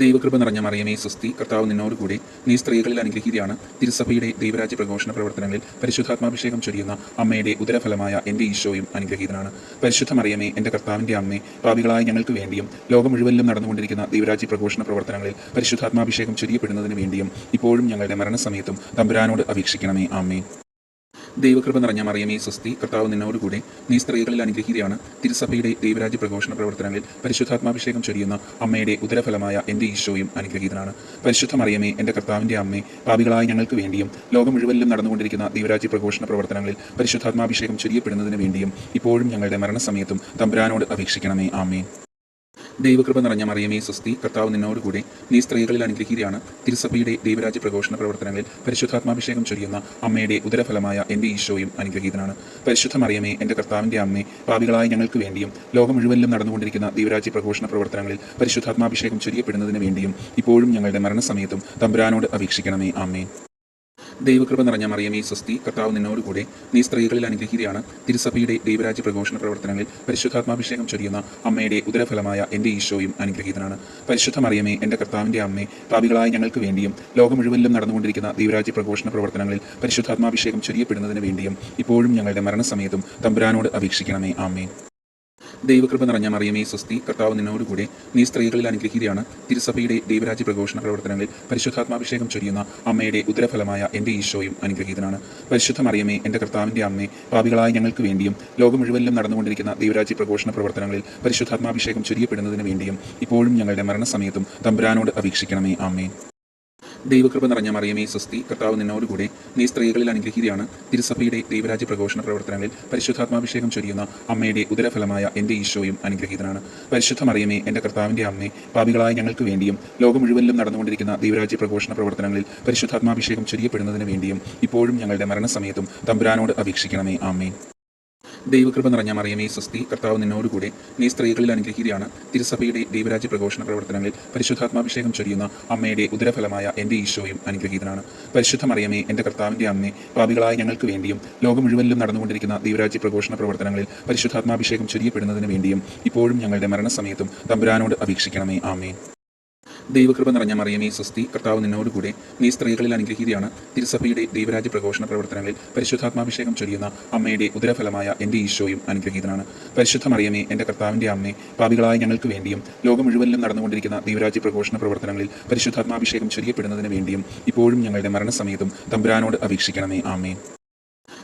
ദൈവകൃപ നിറഞ്ഞ മറിയമേ സ്വസ്തി, കർത്താവ് നിന്നോടുകൂടി, നീ സ്ത്രീകളിൽ അനുഗ്രഹീതയാണ്. തിരുസഭയുടെ ദൈവരാജ്യ പ്രഘോഷണ പ്രവർത്തനങ്ങളിൽ പരിശുദ്ധാത്മാഭിഷേകം ചൊരിയുന്ന അമ്മയുടെ ഉദരഫലമായ എൻ്റെ ഈശോയും അനുഗ്രഹീതനാണ്. പരിശുദ്ധ മറിയമേ, എൻ്റെ കർത്താവിൻ്റെ അമ്മേ, പാപികളായ ഞങ്ങൾക്ക് വേണ്ടിയും ലോകം മുഴുവനിലും നടന്നുകൊണ്ടിരിക്കുന്ന ദൈവരാജ്യ പ്രഘോഷണ പ്രവർത്തനങ്ങളിൽ പരിശുദ്ധാത്മാഭിഷേകം ചൊരിയപ്പെടുന്നതിന് വേണ്ടിയും ഇപ്പോഴും ഞങ്ങളുടെ മരണസമയത്തും തമ്പുരാനോട് അപേക്ഷിക്കണമേ. ആമേൻ. ദൈവകൃപ നിറഞ്ഞ മറിയമേ സ്വസ്തി, കർത്താവ് നിന്നോടുകൂടി, നീ സ്ത്രീകളിൽ അനുഗ്രഹീതയാണ്. തിരുസഭയുടെ ദൈവരാജ്യ പ്രഘോഷണ പ്രവർത്തനങ്ങളിൽ പരിശുദ്ധാത്മാഭിഷേകം ചൊരിയുന്ന അമ്മയുടെ ഉദരഫലമായ എൻ്റെ ഈശോയും അനുഗ്രഹീതനാണ്. പരിശുദ്ധ മറിയമേ, എൻ്റെ കർത്താവിൻ്റെ അമ്മേ, പാപികളായ ഞങ്ങൾക്ക് വേണ്ടിയും ലോകം മുഴുവനിലും നടന്നുകൊണ്ടിരിക്കുന്ന ദൈവരാജ്യ പ്രഘോഷണ പ്രവർത്തനങ്ങളിൽ പരിശുദ്ധാത്മാഭിഷേകം ചൊരിയപ്പെടുന്നതിന് വേണ്ടിയും ഇപ്പോഴും ഞങ്ങളുടെ മരണസമയത്തും തമ്പുരാനോട് അപേക്ഷിക്കണമേ. ആമേൻ. ദൈവകൃപ നിറഞ്ഞ മറിയമേ സ്വസ്തി, കർത്താവ് നിന്നോടുകൂടി, നീ സ്ത്രീകളിൽ അനുഗ്രഹീതയാണ്. തിരുസഭയുടെ ദൈവരാജ്യ പ്രഘോഷണ പ്രവർത്തനങ്ങളിൽ പരിശുദ്ധാത്മാഭിഷേകം ചൊരിയുന്ന അമ്മയുടെ ഉദരഫലമായ എൻ്റെ ഈശോയും അനുഗ്രഹീതനാണ്. പരിശുദ്ധ മറിയമേ, എൻ്റെ കർത്താവിൻ്റെ അമ്മേ, പാപികളായ ഞങ്ങൾക്ക് വേണ്ടിയും ലോകം മുഴുവനിലും നടന്നുകൊണ്ടിരിക്കുന്ന ദൈവരാജ്യ പ്രഘോഷണ പ്രവർത്തനങ്ങളിൽ പരിശുദ്ധാത്മാഭിഷേകം ചൊരിയപ്പെടുന്നതിന് വേണ്ടിയും ഇപ്പോഴും ഞങ്ങളുടെ മരണസമയത്തും തമ്പുരാനോട് അപേക്ഷിക്കണമേ. ആമേൻ. ദൈവകൃപ നിറഞ്ഞ മറിയമേ സ്വസ്തി, കർത്താവ് നിന്നോടുകൂടെ, നീ സ്ത്രീകളിൽ അനുഗ്രഹീതയാണ്. തിരുസഭയുടെ ദൈവരാജ്യ പ്രഘോഷണ പ്രവർത്തനങ്ങളിൽ പരിശുദ്ധാത്മാഭിഷേകം ചൊരിയുന്ന അമ്മയുടെ ഉദരഫലമായ എൻ്റെ ഈശോയും അനുഗ്രഹീതനാണ്. പരിശുദ്ധ മറിയമേ, എൻ്റെ കർത്താവിൻ്റെ അമ്മേ, പാപികളായ ഞങ്ങൾക്ക് വേണ്ടിയും ലോകം മുഴുവനിലും നടന്നുകൊണ്ടിരിക്കുന്ന ദൈവരാജ്യ പ്രഘോഷണ പ്രവർത്തനങ്ങളിൽ പരിശുദ്ധാത്മാഭിഷേകം ചൊരിയപ്പെടുന്നതിന് വേണ്ടിയും ഇപ്പോഴും ഞങ്ങളുടെ മരണസമയത്തും തമ്പുരാനോട് അപേക്ഷിക്കണമേ. ആമേൻ. ദൈവകൃപ നിറഞ്ഞ മറിയമേ സ്വസ്തി, കർത്താവ് നിന്നോടുകൂടെ, നീ സ്ത്രീകളിൽ അനുഗ്രഹീതയാണ്. തിരുസഭയുടെ ദൈവരാജ്യ പ്രഘോഷണ പ്രവർത്തനങ്ങളിൽ പരിശുദ്ധാത്മാഭിഷേകം ചൊരിയുന്ന അമ്മയുടെ ഉദരഫലമായ എൻ്റെ ഈശോയും അനുഗ്രഹീതനാണ്. പരിശുദ്ധ മറിയമേ, എൻ്റെ കർത്താവിൻ്റെ അമ്മേ, പാപികളായ ഞങ്ങൾക്ക് വേണ്ടിയും ലോകം മുഴുവനിലും നടന്നുകൊണ്ടിരിക്കുന്ന ദൈവരാജ്യ പ്രഘോഷണ പ്രവർത്തനങ്ങളിൽ പരിശുദ്ധാത്മാഭിഷേകം ചൊരിയപ്പെടുന്നതിന് വേണ്ടിയും ഇപ്പോഴും ഞങ്ങളുടെ മരണസമയത്തും തമ്പുരാനോട് അപേക്ഷിക്കണമേ. ആമേൻ. ദൈവകൃപ നിറഞ്ഞ മറിയമേ സ്വസ്തി, കർത്താവ് നിന്നോടുകൂടെ, നീ സ്ത്രീകളിൽ അനുഗ്രഹീതയാണ്. തിരുസഭയുടെ ദൈവരാജ്യ പ്രഘോഷണ പ്രവർത്തനങ്ങളിൽ പരിശുദ്ധാത്മാഭിഷേകം ചൊരിയുന്ന അമ്മയുടെ ഉദരഫലമായ എൻ്റെ ഈശോയും അനുഗ്രഹീതനാണ്. പരിശുദ്ധ മറിയമേ, എൻ്റെ കർത്താവിൻ്റെ അമ്മേ, പാപികളായ ഞങ്ങൾക്ക് വേണ്ടിയും ലോകം മുഴുവനിലും നടന്നുകൊണ്ടിരിക്കുന്ന ദൈവരാജ്യ പ്രഘോഷണ പ്രവർത്തനങ്ങളിൽ പരിശുദ്ധാത്മാഭിഷേകം ചൊരിയപ്പെടുന്നതിന് വേണ്ടിയും ഇപ്പോഴും ഞങ്ങളുടെ മരണസമയത്തും തമ്പുരാനോട് അപേക്ഷിക്കണമേ. ആമേൻ. ദൈവകൃപ നിറഞ്ഞ മറിയമേ സ്വസ്തി, കർത്താവ് നിന്നോടുകൂടെ, നീ സ്ത്രീകളിൽ അനുഗ്രഹീതയാണ്. തിരുസഭയുടെ ദൈവരാജ്യ പ്രഘോഷണ പ്രവർത്തനങ്ങളിൽ പരിശുദ്ധാത്മാഭിഷേകം ചൊരിയുന്ന അമ്മയുടെ ഉദരഫലമായ എൻ്റെ ഈശോയും അനുഗ്രഹീതനാണ്. പരിശുദ്ധ മറിയമേ, എൻ്റെ കർത്താവിൻ്റെ അമ്മേ, പാപികളായ ഞങ്ങൾക്ക് വേണ്ടിയും ലോകം മുഴുവനിലും നടന്നുകൊണ്ടിരിക്കുന്ന ദൈവരാജ്യ പ്രഘോഷണ പ്രവർത്തനങ്ങളിൽ പരിശുദ്ധാത്മാഭിഷേകം ചൊരിയപ്പെടുന്നതിന് വേണ്ടിയും ഇപ്പോഴും ഞങ്ങളുടെ മരണസമയത്തും തമ്പുരാനോട് അപേക്ഷിക്കണമേ. ആമേൻ. ദൈവകൃപ നിറഞ്ഞ മറിയമേ സ്വസ്തി, കർത്താവ് നിന്നോടുകൂടെ, നീ സ്ത്രീകളിൽ അനുഗ്രഹീതയാണ്. തിരുസഭയുടെ ദൈവരാജ്യ പ്രഘോഷണ പ്രവർത്തനങ്ങളിൽ പരിശുദ്ധാത്മാഭിഷേകം ചൊരിയുന്ന അമ്മയുടെ ഉദരഫലമായ എൻ്റെ ഈശോയും അനുഗ്രഹീതനാണ്. പരിശുദ്ധ മറിയമേ, എൻ്റെ കർത്താവിൻ്റെ അമ്മേ, പാപികളായ ഞങ്ങൾക്ക് വേണ്ടിയും ലോകം മുഴുവനിലും നടന്നുകൊണ്ടിരിക്കുന്ന ദൈവരാജ്യ പ്രഘോഷണ പ്രവർത്തനങ്ങളിൽ പരിശുദ്ധാത്മാഭിഷേകം ചൊരിയപ്പെടുന്നതിന് വേണ്ടിയും ഇപ്പോഴും ഞങ്ങളുടെ മരണസമയത്തും തമ്പുരാനോട് അപേക്ഷിക്കണമേ. ആമേൻ.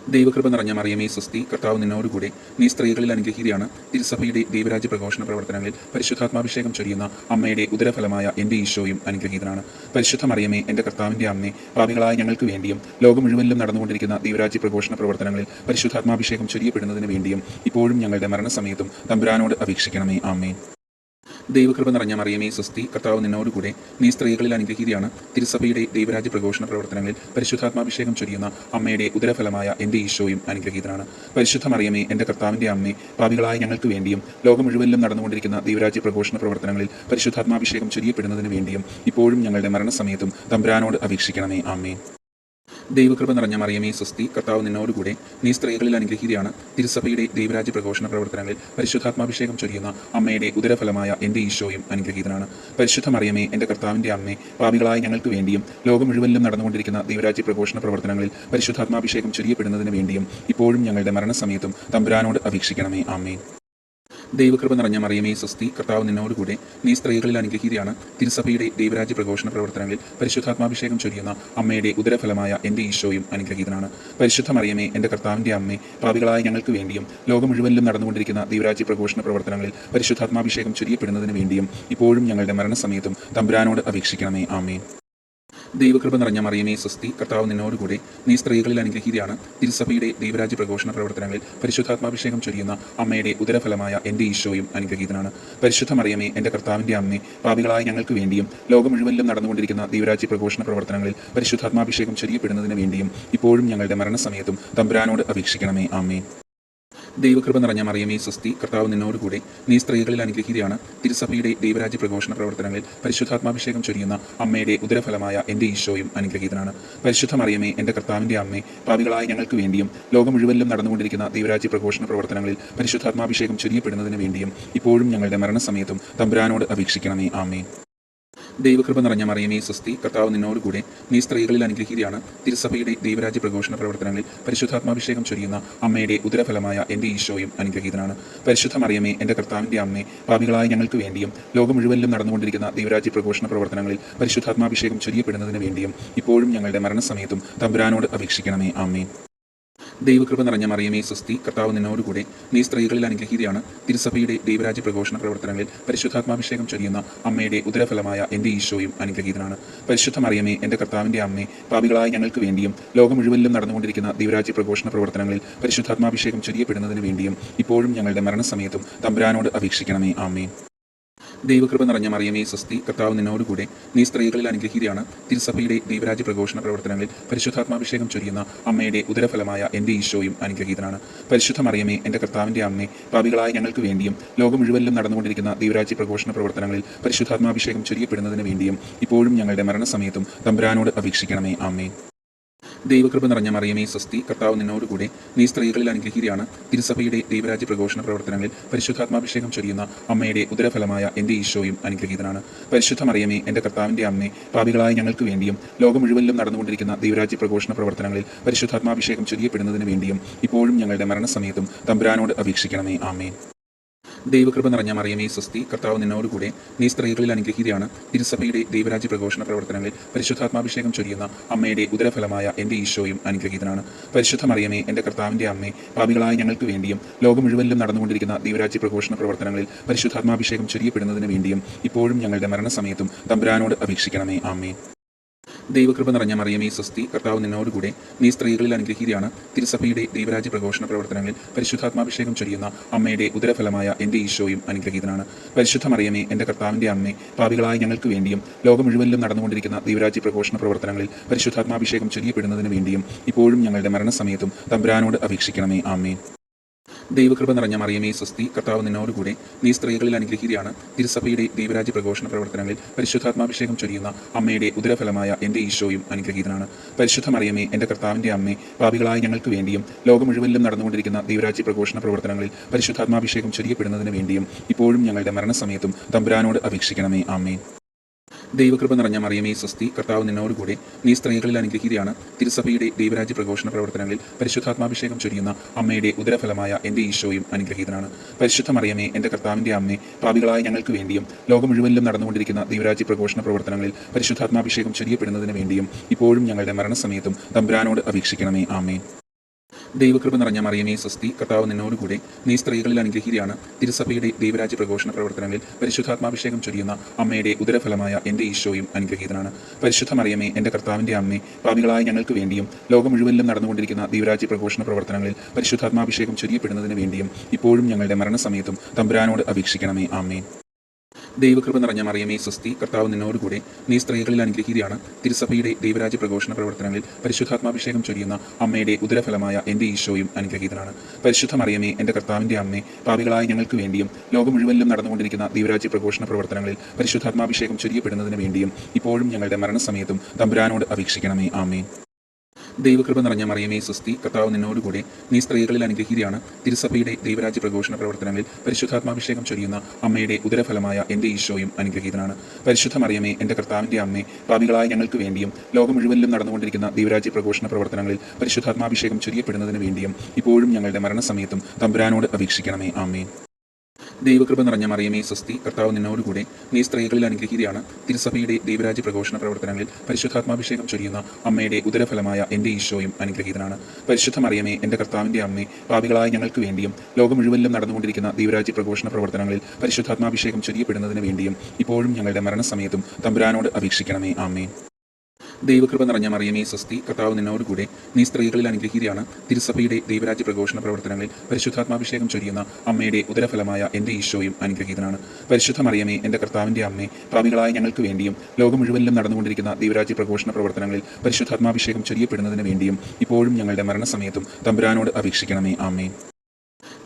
ദൈവകൃപ നിറഞ്ഞ മറിയമേ സ്വസ്തി, കർത്താവ് നിന്നോടുകൂടെ, നീ സ്ത്രീകളിൽ അനുഗ്രഹീതയാണ്. തിരുസഭയുടെ ദൈവരാജ്യ പ്രഘോഷണ പ്രവർത്തനങ്ങളിൽ പരിശുദ്ധാത്മാഭിഷേകം ചൊരിയുന്ന അമ്മയുടെ ഉദരഫലമായ എൻ്റെ ഈശോയും അനുഗ്രഹീതനാണ്. പരിശുദ്ധ മറിയമേ, എൻ്റെ കർത്താവിൻ്റെ അമ്മേ, പാപികളായ ഞങ്ങൾക്ക് വേണ്ടിയും ലോകം മുഴുവനിലും നടന്നുകൊണ്ടിരിക്കുന്ന ദൈവരാജ്യ പ്രഘോഷണ പ്രവർത്തനങ്ങളിൽ പരിശുദ്ധാത്മാഭിഷേകം ചൊരിയപ്പെടുന്നതിന് വേണ്ടിയും ഇപ്പോഴും ഞങ്ങളുടെ മരണസമയത്തും തമ്പുരാനോട് അപേക്ഷിക്കണമേ. ആമേൻ. ദൈവകൃപ നിറഞ്ഞ മറിയമേ സ്വസ്തി, കർത്താവ് നിന്നോടുകൂടെ, നീ സ്ത്രീകളിൽ അനുഗ്രഹീതയാണ്. തിരുസഭയുടെ ദൈവരാജ്യ പ്രഘോഷണ പ്രവർത്തനങ്ങളിൽ പരിശുദ്ധാത്മാഭിഷേകം ചൊരിയുന്ന അമ്മയുടെ ഉദരഫലമായ എൻ്റെ ഈശോയും അനുഗ്രഹീതനാണ്. പരിശുദ്ധ മറിയമേ, എൻ്റെ കർത്താവിൻ്റെ അമ്മേ, പാപികളായ ഞങ്ങൾക്ക് വേണ്ടിയും ലോകം മുഴുവനിലും നടന്നുകൊണ്ടിരിക്കുന്ന ദൈവരാജ്യ പ്രഘോഷണ പ്രവർത്തനങ്ങളിൽ പരിശുദ്ധാത്മാഭിഷേകം ചൊരിയപ്പെടുന്നതിന് വേണ്ടിയും ഇപ്പോഴും ഞങ്ങളുടെ മരണസമയത്തും തമ്പുരാനോട് അപേക്ഷിക്കണമേ. ആമേൻ. ദൈവകൃപ നിറഞ്ഞ മറിയമേ സ്വസ്തി, കർത്താവ് നിന്നോടുകൂടെ, നീ സ്ത്രീകളിൽ അനുഗ്രഹീതയാണ്. തിരുസഭയുടെ ദൈവരാജ്യ പ്രഘോഷണ പ്രവർത്തനങ്ങളിൽ പരിശുദ്ധാത്മാഭിഷേകം ചൊരിയുന്ന അമ്മയുടെ ഉദരഫലമായ എൻ്റെ ഈശോയും അനുഗ്രഹീതനാണ്. പരിശുദ്ധ മറിയമേ, എൻ്റെ കർത്താവിൻ്റെ അമ്മേ, പാപികളായ ഞങ്ങൾക്ക് വേണ്ടിയും ലോകം മുഴുവനിലും നടന്നുകൊണ്ടിരിക്കുന്ന ദൈവരാജ്യ പ്രഘോഷണ പ്രവർത്തനങ്ങളിൽ പരിശുദ്ധാത്മാഭിഷേകം ചൊരിയപ്പെടുന്നതിന് വേണ്ടിയും ഇപ്പോഴും ഞങ്ങളുടെ മരണസമയത്തും തമ്പുരാനോട് അപേക്ഷിക്കണമേ. ആമേൻ. ദൈവകൃപ നിറഞ്ഞ മറിയമേ സ്വസ്തി, കർത്താവ് നിന്നോടുകൂടെ, നീ സ്ത്രീകളിൽ അനുഗ്രഹീതയാണ്. തിരുസഭയുടെ ദൈവരാജ്യ പ്രഘോഷണ പ്രവർത്തനങ്ങളിൽ പരിശുദ്ധാത്മാഭിഷേകം ചൊരിയുന്ന അമ്മയുടെ ഉദരഫലമായ എൻ്റെ ഈശോയും അനുഗ്രഹീതനാണ്. പരിശുദ്ധ മറിയമേ, എൻ്റെ കർത്താവിൻ്റെ അമ്മേ, പാപികളായ ഞങ്ങൾക്ക് വേണ്ടിയും ലോകം മുഴുവനിലും നടന്നുകൊണ്ടിരിക്കുന്ന ദൈവരാജ്യ പ്രഘോഷണ പ്രവർത്തനങ്ങളിൽ പരിശുദ്ധാത്മാഭിഷേകം ചൊരിയപ്പെടുന്നതിന് വേണ്ടിയും ഇപ്പോഴും ഞങ്ങളുടെ മരണസമയത്തും തമ്പുരാനോട് അപേക്ഷിക്കണമേ. ആമേൻ. ദൈവകൃപ നിറഞ്ഞ മറിയമേ സ്വസ്തി, കർത്താവ് നിന്നോടുകൂടെ, നീ സ്ത്രീകളിൽ അനുഗ്രഹീതയാണ്. തിരുസഭയുടെ ദൈവരാജ്യ പ്രഘോഷണ പ്രവർത്തനങ്ങളിൽ പരിശുദ്ധാത്മാഭിഷേകം ചൊരിയുന്ന അമ്മയുടെ ഉദരഫലമായ എൻ്റെ ഈശോയും അനുഗ്രഹീതനാണ്. പരിശുദ്ധ മറിയമേ, എൻ്റെ കർത്താവിൻ്റെ അമ്മേ, പാപികളായ ഞങ്ങൾക്ക് വേണ്ടിയും ലോകം മുഴുവനിലും നടന്നുകൊണ്ടിരിക്കുന്ന ദൈവരാജ്യ പ്രഘോഷണ പ്രവർത്തനങ്ങളിൽ പരിശുദ്ധാത്മാഭിഷേകം ചൊരിയപ്പെടുന്നതിന് വേണ്ടിയും ഇപ്പോഴും ഞങ്ങളുടെ മരണസമയത്തും തമ്പുരാനോട് അപേക്ഷിക്കണമേ. ആമേൻ. ദൈവകൃപ നിറഞ്ഞ മറിയമേ സ്വസ്തി, കർത്താവ് നിന്നോടുകൂടെ, നീ സ്ത്രീകളിൽ അനുഗ്രഹീതയാണ്. തിരുസഭയുടെ ദൈവരാജ്യ പ്രഘോഷണ പ്രവർത്തനങ്ങളിൽ പരിശുദ്ധാത്മാഭിഷേകം ചൊരിയുന്ന അമ്മയുടെ ഉദരഫലമായ എൻ്റെ ഈശോയും അനുഗ്രഹീതനാണ്. പരിശുദ്ധ മറിയമേ, എൻ്റെ കർത്താവിൻ്റെ അമ്മേ, പാപികളായ ഞങ്ങൾക്ക് വേണ്ടിയും ലോകം മുഴുവനിലും നടന്നുകൊണ്ടിരിക്കുന്ന ദൈവരാജ്യ പ്രഘോഷണ പ്രവർത്തനങ്ങളിൽ പരിശുദ്ധാത്മാഭിഷേകം ചൊരിയപ്പെടുന്നതിന് വേണ്ടിയും ഇപ്പോഴും ഞങ്ങളുടെ മരണസമയത്തും തമ്പുരാനോട് അപേക്ഷിക്കണമേ. ആമേൻ. ദൈവകൃപ നിറഞ്ഞ മറിയമേ സ്വസ്തി, കർത്താവ് നിന്നോടുകൂടെ, നീ സ്ത്രീകളിൽ അനുഗ്രഹീതയാണ്. തിരുസഭയുടെ ദൈവരാജ്യ പ്രഘോഷണ പ്രവർത്തനങ്ങളിൽ പരിശുദ്ധാത്മാഭിഷേകം ചൊരിയുന്ന അമ്മയുടെ ഉദരഫലമായ എൻ്റെ ഈശോയും അനുഗ്രഹീതനാണ്. പരിശുദ്ധ മറിയമേ, എൻ്റെ കർത്താവിൻ്റെ അമ്മേ, പാപികളായ ഞങ്ങൾക്ക് വേണ്ടിയും ലോകം മുഴുവനിലും നടന്നുകൊണ്ടിരിക്കുന്ന ദൈവരാജ്യ പ്രഘോഷണ പ്രവർത്തനങ്ങളിൽ പരിശുദ്ധാത്മാഭിഷേകം ചൊരിയപ്പെടുന്നതിന് വേണ്ടിയും ഇപ്പോഴും ഞങ്ങളുടെ മരണസമയത്തും തമ്പുരാനോട് അപേക്ഷിക്കണമേ. ആമേൻ. ദൈവകൃപ നിറഞ്ഞ മറിയമേ സ്വസ്തി, കർത്താവ് നിന്നോടുകൂടെ, നീ സ്ത്രീകളിൽ അനുഗ്രഹീതയാണ്. തിരുസഭയുടെ ദൈവരാജ്യ പ്രഘോഷണ പ്രവർത്തനങ്ങളിൽ പരിശുദ്ധാത്മാഭിഷേകം ചൊരിയുന്ന അമ്മയുടെ ഉദരഫലമായ എൻ്റെ ഈശോയും അനുഗ്രഹീതനാണ്. പരിശുദ്ധ മറിയമേ, എൻ്റെ കർത്താവിൻ്റെ അമ്മേ, പാപികളായ ഞങ്ങൾക്ക് വേണ്ടിയും ലോകം മുഴുവനിലും നടന്നുകൊണ്ടിരിക്കുന്ന ദൈവരാജ്യ പ്രഘോഷണ പ്രവർത്തനങ്ങളിൽ പരിശുദ്ധാത്മാഭിഷേകം ചൊരിയപ്പെടുന്നതിന് വേണ്ടിയും ഇപ്പോഴും ഞങ്ങളുടെ മരണസമയത്തും തമ്പുരാനോട് അപേക്ഷിക്കണമേ. ആമേൻ. ദൈവകൃപ നിറഞ്ഞ മറിയമേ സ്വസ്തി, കർത്താവ് നിന്നോടുകൂടെ, നീ സ്ത്രീകളിൽ അനുഗ്രഹീതയാണ്. തിരുസഭയുടെ ദൈവരാജ്യ പ്രഘോഷണ പ്രവർത്തനങ്ങളിൽ പരിശുദ്ധാത്മാഭിഷേകം ചൊരിയുന്ന അമ്മയുടെ ഉദരഫലമായ എൻ്റെ ഈശോയും അനുഗ്രഹീതനാണ്. പരിശുദ്ധ മറിയമേ, എൻ്റെ കർത്താവിൻ്റെ അമ്മേ, പാപികളായ ഞങ്ങൾക്ക് വേണ്ടിയും ലോകം മുഴുവനിലും നടന്നുകൊണ്ടിരിക്കുന്ന ദൈവരാജ്യ പ്രഘോഷണ പ്രവർത്തനങ്ങളിൽ പരിശുദ്ധാത്മാഭിഷേകം ചൊരിയപ്പെടുന്നതിന് വേണ്ടിയും ഇപ്പോഴും ഞങ്ങളുടെ മരണസമയത്തും തമ്പുരാനോട് അപേക്ഷിക്കണമേ. ആമേൻ. ദൈവകൃപ നിറഞ്ഞ മറിയമേ സ്വസ്തി, കർത്താവ് നിന്നോടുകൂടെ, നീ സ്ത്രീകളിൽ അനുഗ്രഹീതയാണ്. തിരുസഭയുടെ ദൈവരാജ്യ പ്രഘോഷണ പ്രവർത്തനങ്ങളിൽ പരിശുദ്ധാത്മാഭിഷേകം ചൊരിയുന്ന അമ്മയുടെ ഉദരഫലമായ എൻ്റെ ഈശോയും അനുഗ്രഹീതനാണ്. പരിശുദ്ധ മറിയമേ, എൻ്റെ കർത്താവിൻ്റെ അമ്മേ, പാപികളായ ഞങ്ങൾക്ക് വേണ്ടിയും ലോകം മുഴുവനിലും നടന്നുകൊണ്ടിരിക്കുന്ന ദൈവരാജ്യ പ്രഘോഷണ പ്രവർത്തനങ്ങളിൽ പരിശുദ്ധാത്മാഭിഷേകം ചൊരിയപ്പെടുന്നതിന് വേണ്ടിയും ഇപ്പോഴും ഞങ്ങളുടെ മരണസമയത്തും തമ്പുരാനോട് അപേക്ഷിക്കണമേ. ആമേൻ. ദൈവകൃപ നിറഞ്ഞ മറിയമേ സ്വസ്തി, കർത്താവ് നിന്നോടുകൂടെ, നീ സ്ത്രീകളിൽ അനുഗ്രഹീതയാണ്. തിരുസഭയുടെ ദൈവരാജ്യ പ്രഘോഷണ പ്രവർത്തനങ്ങളിൽ പരിശുദ്ധാത്മാഭിഷേകം ചൊരിയുന്ന അമ്മയുടെ ഉദരഫലമായ എൻ്റെ ഈശോയും അനുഗ്രഹീതനാണ്. പരിശുദ്ധ മറിയമേ, എൻ്റെ കർത്താവിൻ്റെ അമ്മേ, പാപികളായ ഞങ്ങൾക്ക് വേണ്ടിയും ലോകം മുഴുവനിലും നടന്നുകൊണ്ടിരിക്കുന്ന ദൈവരാജ്യ പ്രഘോഷണ പ്രവർത്തനങ്ങളിൽ പരിശുദ്ധാത്മാഭിഷേകം ചൊരിയപ്പെടുന്നതിന് വേണ്ടിയും ഇപ്പോഴും ഞങ്ങളുടെ മരണസമയത്തും തമ്പുരാനോട് അപേക്ഷിക്കണമേ. ആമേൻ. ദൈവകൃപ നിറഞ്ഞ മറിയമേ സ്വസ്തി, കർത്താവ് നിന്നോടുകൂടെ, നീ സ്ത്രീകളിൽ അനുഗ്രഹീതയാണ്. തിരുസഭയുടെ ദൈവരാജ്യ പ്രഘോഷണ പ്രവർത്തനങ്ങളിൽ പരിശുദ്ധാത്മാഭിഷേകം ചൊരിയുന്ന അമ്മയുടെ ഉദരഫലമായ എൻ്റെ ഈശോയും അനുഗ്രഹീതനാണ്. പരിശുദ്ധ മറിയമേ, എൻ്റെ കർത്താവിൻ്റെ അമ്മേ, പാപികളായ ഞങ്ങൾക്ക് വേണ്ടിയും ലോകം മുഴുവനിലും നടന്നുകൊണ്ടിരിക്കുന്ന ദൈവരാജ്യ പ്രഘോഷണ പ്രവർത്തനങ്ങളിൽ പരിശുദ്ധാത്മാഭിഷേകം ചൊരിയപ്പെടുന്നതിന് വേണ്ടിയും ഇപ്പോഴും ഞങ്ങളുടെ മരണസമയത്തും തമ്പുരാനോട് അപേക്ഷിക്കണമേ. ആമേൻ. ദൈവകൃപ നിറഞ്ഞ മറിയമേ സ്വസ്തി, കർത്താവ് നിന്നോടുകൂടെ, നീ സ്ത്രീകളിൽ അനുഗ്രഹീതയാണ്. തിരുസഭയുടെ ദൈവരാജ്യ പ്രഘോഷണ പ്രവർത്തനങ്ങളിൽ പരിശുദ്ധാത്മാഭിഷേകം ചൊരിയുന്ന അമ്മയുടെ ഉദരഫലമായ എൻ്റെ ഈശോയും അനുഗ്രഹീതനാണ്. പരിശുദ്ധ മറിയമേ, എൻ്റെ കർത്താവിൻ്റെ അമ്മേ, പാപികളായ ഞങ്ങൾക്ക് വേണ്ടിയും ലോകം മുഴുവനിലും നടന്നുകൊണ്ടിരിക്കുന്ന ദൈവരാജ്യ പ്രഘോഷണ പ്രവർത്തനങ്ങളിൽ പരിശുദ്ധാത്മാഭിഷേകം ചൊരിയപ്പെടുന്നതിന് വേണ്ടിയും ഇപ്പോഴും ഞങ്ങളുടെ മരണസമയത്തും തമ്പുരാനോട് അപേക്ഷിക്കണമേ. ആമേൻ. ദൈവകൃപ നിറഞ്ഞ മറിയമേ സ്വസ്തി, കർത്താവ് നിന്നോടുകൂടെ, നീ സ്ത്രീകളിൽ അനുഗ്രഹീതയാണ്. തിരുസഭയുടെ ദൈവരാജ്യ പ്രഘോഷണ പ്രവർത്തനങ്ങളിൽ പരിശുദ്ധാത്മാഭിഷേകം ചൊരിയുന്ന അമ്മയുടെ ഉദരഫലമായ എൻ്റെ ഈശോയും അനുഗ്രഹീതനാണ്. പരിശുദ്ധ മറിയമേ, എൻ്റെ കർത്താവിൻ്റെ അമ്മേ, പാപികളായ ഞങ്ങൾക്ക് വേണ്ടിയും ലോകം മുഴുവനിലും നടന്നുകൊണ്ടിരിക്കുന്ന ദൈവരാജ്യ പ്രഘോഷണ പ്രവർത്തനങ്ങളിൽ പരിശുദ്ധാത്മാഭിഷേകം ചൊരിയപ്പെടുന്നതിന് വേണ്ടിയും ഇപ്പോഴും ഞങ്ങളുടെ മരണസമയത്തും തമ്പുരാനോട് അപേക്ഷിക്കണമേ. ആമേൻ. ദൈവകൃപ നിറഞ്ഞ മറിയമേ സ്വസ്തി, കർത്താവ് നിന്നോടുകൂടെ, നീ സ്ത്രീകളിൽ അനുഗ്രഹീതയാണ്. തിരുസഭയുടെ ദൈവരാജ്യ പ്രഘോഷണ പ്രവർത്തനങ്ങളിൽ പരിശുദ്ധാത്മാഭിഷേകം ചൊരിയുന്ന അമ്മയുടെ ഉദരഫലമായ എൻ്റെ ഈശോയും അനുഗ്രഹീതനാണ്. പരിശുദ്ധ മറിയമേ, എൻ്റെ കർത്താവിൻ്റെ അമ്മേ, പാപികളായ ഞങ്ങൾക്ക് വേണ്ടിയും ലോകം മുഴുവനിലും നടന്നുകൊണ്ടിരിക്കുന്ന ദൈവരാജ്യ പ്രഘോഷണ പ്രവർത്തനങ്ങളിൽ പരിശുദ്ധാത്മാഭിഷേകം ചൊരിയപ്പെടുന്നതിന് വേണ്ടിയും ഇപ്പോഴും ഞങ്ങളുടെ മരണസമയത്തും തമ്പുരാനോട് അപേക്ഷിക്കണമേ. ആമേൻ. ദൈവകൃപ നിറഞ്ഞ മറിയമേ സ്വസ്തി, കർത്താവ് നിന്നോടുകൂടെ, നീ സ്ത്രീകളിൽ അനുഗ്രഹീതയാണ്. തിരുസഭയുടെ ദൈവരാജ്യ പ്രഘോഷണ പ്രവർത്തനങ്ങളിൽ പരിശുദ്ധാത്മാഭിഷേകം ചൊരിയുന്ന അമ്മയുടെ ഉദരഫലമായ എൻ്റെ ഈശോയും അനുഗ്രഹീതനാണ്. പരിശുദ്ധ മറിയമേ, എൻ്റെ കർത്താവിൻ്റെ അമ്മേ, പാപികളായ ഞങ്ങൾക്ക് വേണ്ടിയും ലോകം മുഴുവനിലും നടന്നുകൊണ്ടിരിക്കുന്ന ദൈവരാജ്യ പ്രഘോഷണ പ്രവർത്തനങ്ങളിൽ പരിശുദ്ധാത്മാഭിഷേകം ചൊരിയപ്പെടുന്നതിന് വേണ്ടിയും ഇപ്പോഴും ഞങ്ങളുടെ മരണസമയത്തും തമ്പുരാനോട് അപേക്ഷിക്കണമേ. ആമേൻ. ദൈവകൃപ നിറഞ്ഞ മറിയമേ സ്വസ്തി, കർത്താവ് നിന്നോടുകൂടെ, നീ സ്ത്രീകളിൽ അനുഗ്രഹീതയാണ്. തിരുസഭയുടെ ദൈവരാജ്യ പ്രഘോഷണ പ്രവർത്തനങ്ങളിൽ പരിശുദ്ധാത്മാഭിഷേകം ചൊരിയുന്ന അമ്മയുടെ ഉദരഫലമായ എൻ്റെ ഈശോയും അനുഗ്രഹീതനാണ്. പരിശുദ്ധ മറിയമേ, എൻ്റെ കർത്താവിൻ്റെ അമ്മേ, പാപികളായ ഞങ്ങൾക്ക് വേണ്ടിയും ലോകം മുഴുവനിലും നടന്നുകൊണ്ടിരിക്കുന്ന ദൈവരാജ്യ പ്രഘോഷണ പ്രവർത്തനങ്ങളിൽ പരിശുദ്ധാത്മാഭിഷേകം ചൊരിയപ്പെടുന്നതിന് വേണ്ടിയും ഇപ്പോഴും ഞങ്ങളുടെ മരണസമയത്തും തമ്പുരാനോട് അപേക്ഷിക്കണമേ. ആമേൻ. ദൈവകൃപ നിറഞ്ഞ മറിയമേ സ്വസ്തി, കർത്താവ് നിന്നോടുകൂടെ, നീ സ്ത്രീകളിൽ അനുഗ്രഹീതയാണ്. തിരുസഭയുടെ ദൈവരാജ്യ പ്രഘോഷണ പ്രവർത്തനങ്ങളിൽ പരിശുദ്ധാത്മാഭിഷേകം ചൊരിയുന്ന അമ്മയുടെ ഉദരഫലമായ എൻ്റെ ഈശോയും അനുഗ്രഹീതനാണ്. പരിശുദ്ധ മറിയമേ, എൻ്റെ കർത്താവിൻ്റെ അമ്മേ, പാപികളായ ഞങ്ങൾക്ക് വേണ്ടിയും ലോകം മുഴുവനിലും നടന്നുകൊണ്ടിരിക്കുന്ന ദൈവരാജ്യ പ്രഘോഷണ പ്രവർത്തനങ്ങളിൽ പരിശുദ്ധാത്മാഭിഷേകം ചൊരിയപ്പെടുന്നതിന് വേണ്ടിയും ഇപ്പോഴും ഞങ്ങളുടെ മരണസമയത്തും തമ്പുരാനോട് അപേക്ഷിക്കണമേ. ആമേൻ. ദൈവകൃപ നിറഞ്ഞ മറിയമേ സ്വസ്തി, കർത്താവ് നിന്നോടുകൂടെ, നീ സ്ത്രീകളിൽ അനുഗ്രഹീതയാണ്. തിരുസഭയുടെ ദൈവരാജ്യ പ്രഘോഷണ പ്രവർത്തനങ്ങളിൽ പരിശുദ്ധാത്മാഭിഷേകം ചൊരിയുന്ന അമ്മയുടെ ഉദരഫലമായ എൻ്റെ ഈശോയും അനുഗ്രഹീതനാണ്. പരിശുദ്ധ മറിയമേ, എൻ്റെ കർത്താവിൻ്റെ അമ്മേ, പാപികളായ ഞങ്ങൾക്ക് വേണ്ടിയും ലോകം മുഴുവനിലും നടന്നുകൊണ്ടിരിക്കുന്ന ദൈവരാജ്യ പ്രഘോഷണ പ്രവർത്തനങ്ങളിൽ പരിശുദ്ധാത്മാഭിഷേകം ചൊരിയപ്പെടുന്നതിന് വേണ്ടിയും ഇപ്പോഴും ഞങ്ങളുടെ മരണസമയത്തും തമ്പുരാനോട് അപേക്ഷിക്കണമേ. ആമേൻ.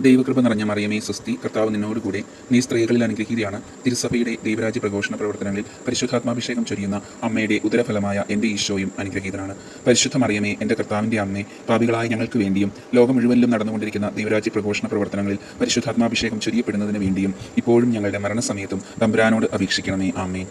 ദൈവകൃപ നിറഞ്ഞ മറിയമേ സ്വസ്തി, കർത്താവ് നിന്നോടുകൂടെ, നീ സ്ത്രീകളിൽ അനുഗ്രഹീതയാണ്. തിരുസഭയുടെ ദൈവരാജ്യ പ്രഘോഷണ പ്രവർത്തനങ്ങളിൽ പരിശുദ്ധാത്മാഭിഷേകം ചൊരിയുന്ന അമ്മയുടെ ഉദരഫലമായ എൻ്റെ ഈശോയും അനുഗ്രഹീതനാണ്. പരിശുദ്ധ മറിയമേ, എൻ്റെ കർത്താവിൻ്റെ അമ്മേ, പാപികളായ ഞങ്ങൾക്ക് വേണ്ടിയും ലോകം മുഴുവനിലും നടന്നുകൊണ്ടിരിക്കുന്ന ദൈവരാജ്യ പ്രഘോഷണ പ്രവർത്തനങ്ങളിൽ പരിശുദ്ധാത്മാഭിഷേകം ചൊരിയപ്പെടുന്നതിന് വേണ്ടിയും ഇപ്പോഴും ഞങ്ങളുടെ മരണസമയത്തും തമ്പുരാനോട് അപേക്ഷിക്കണമേ. ആമേൻ.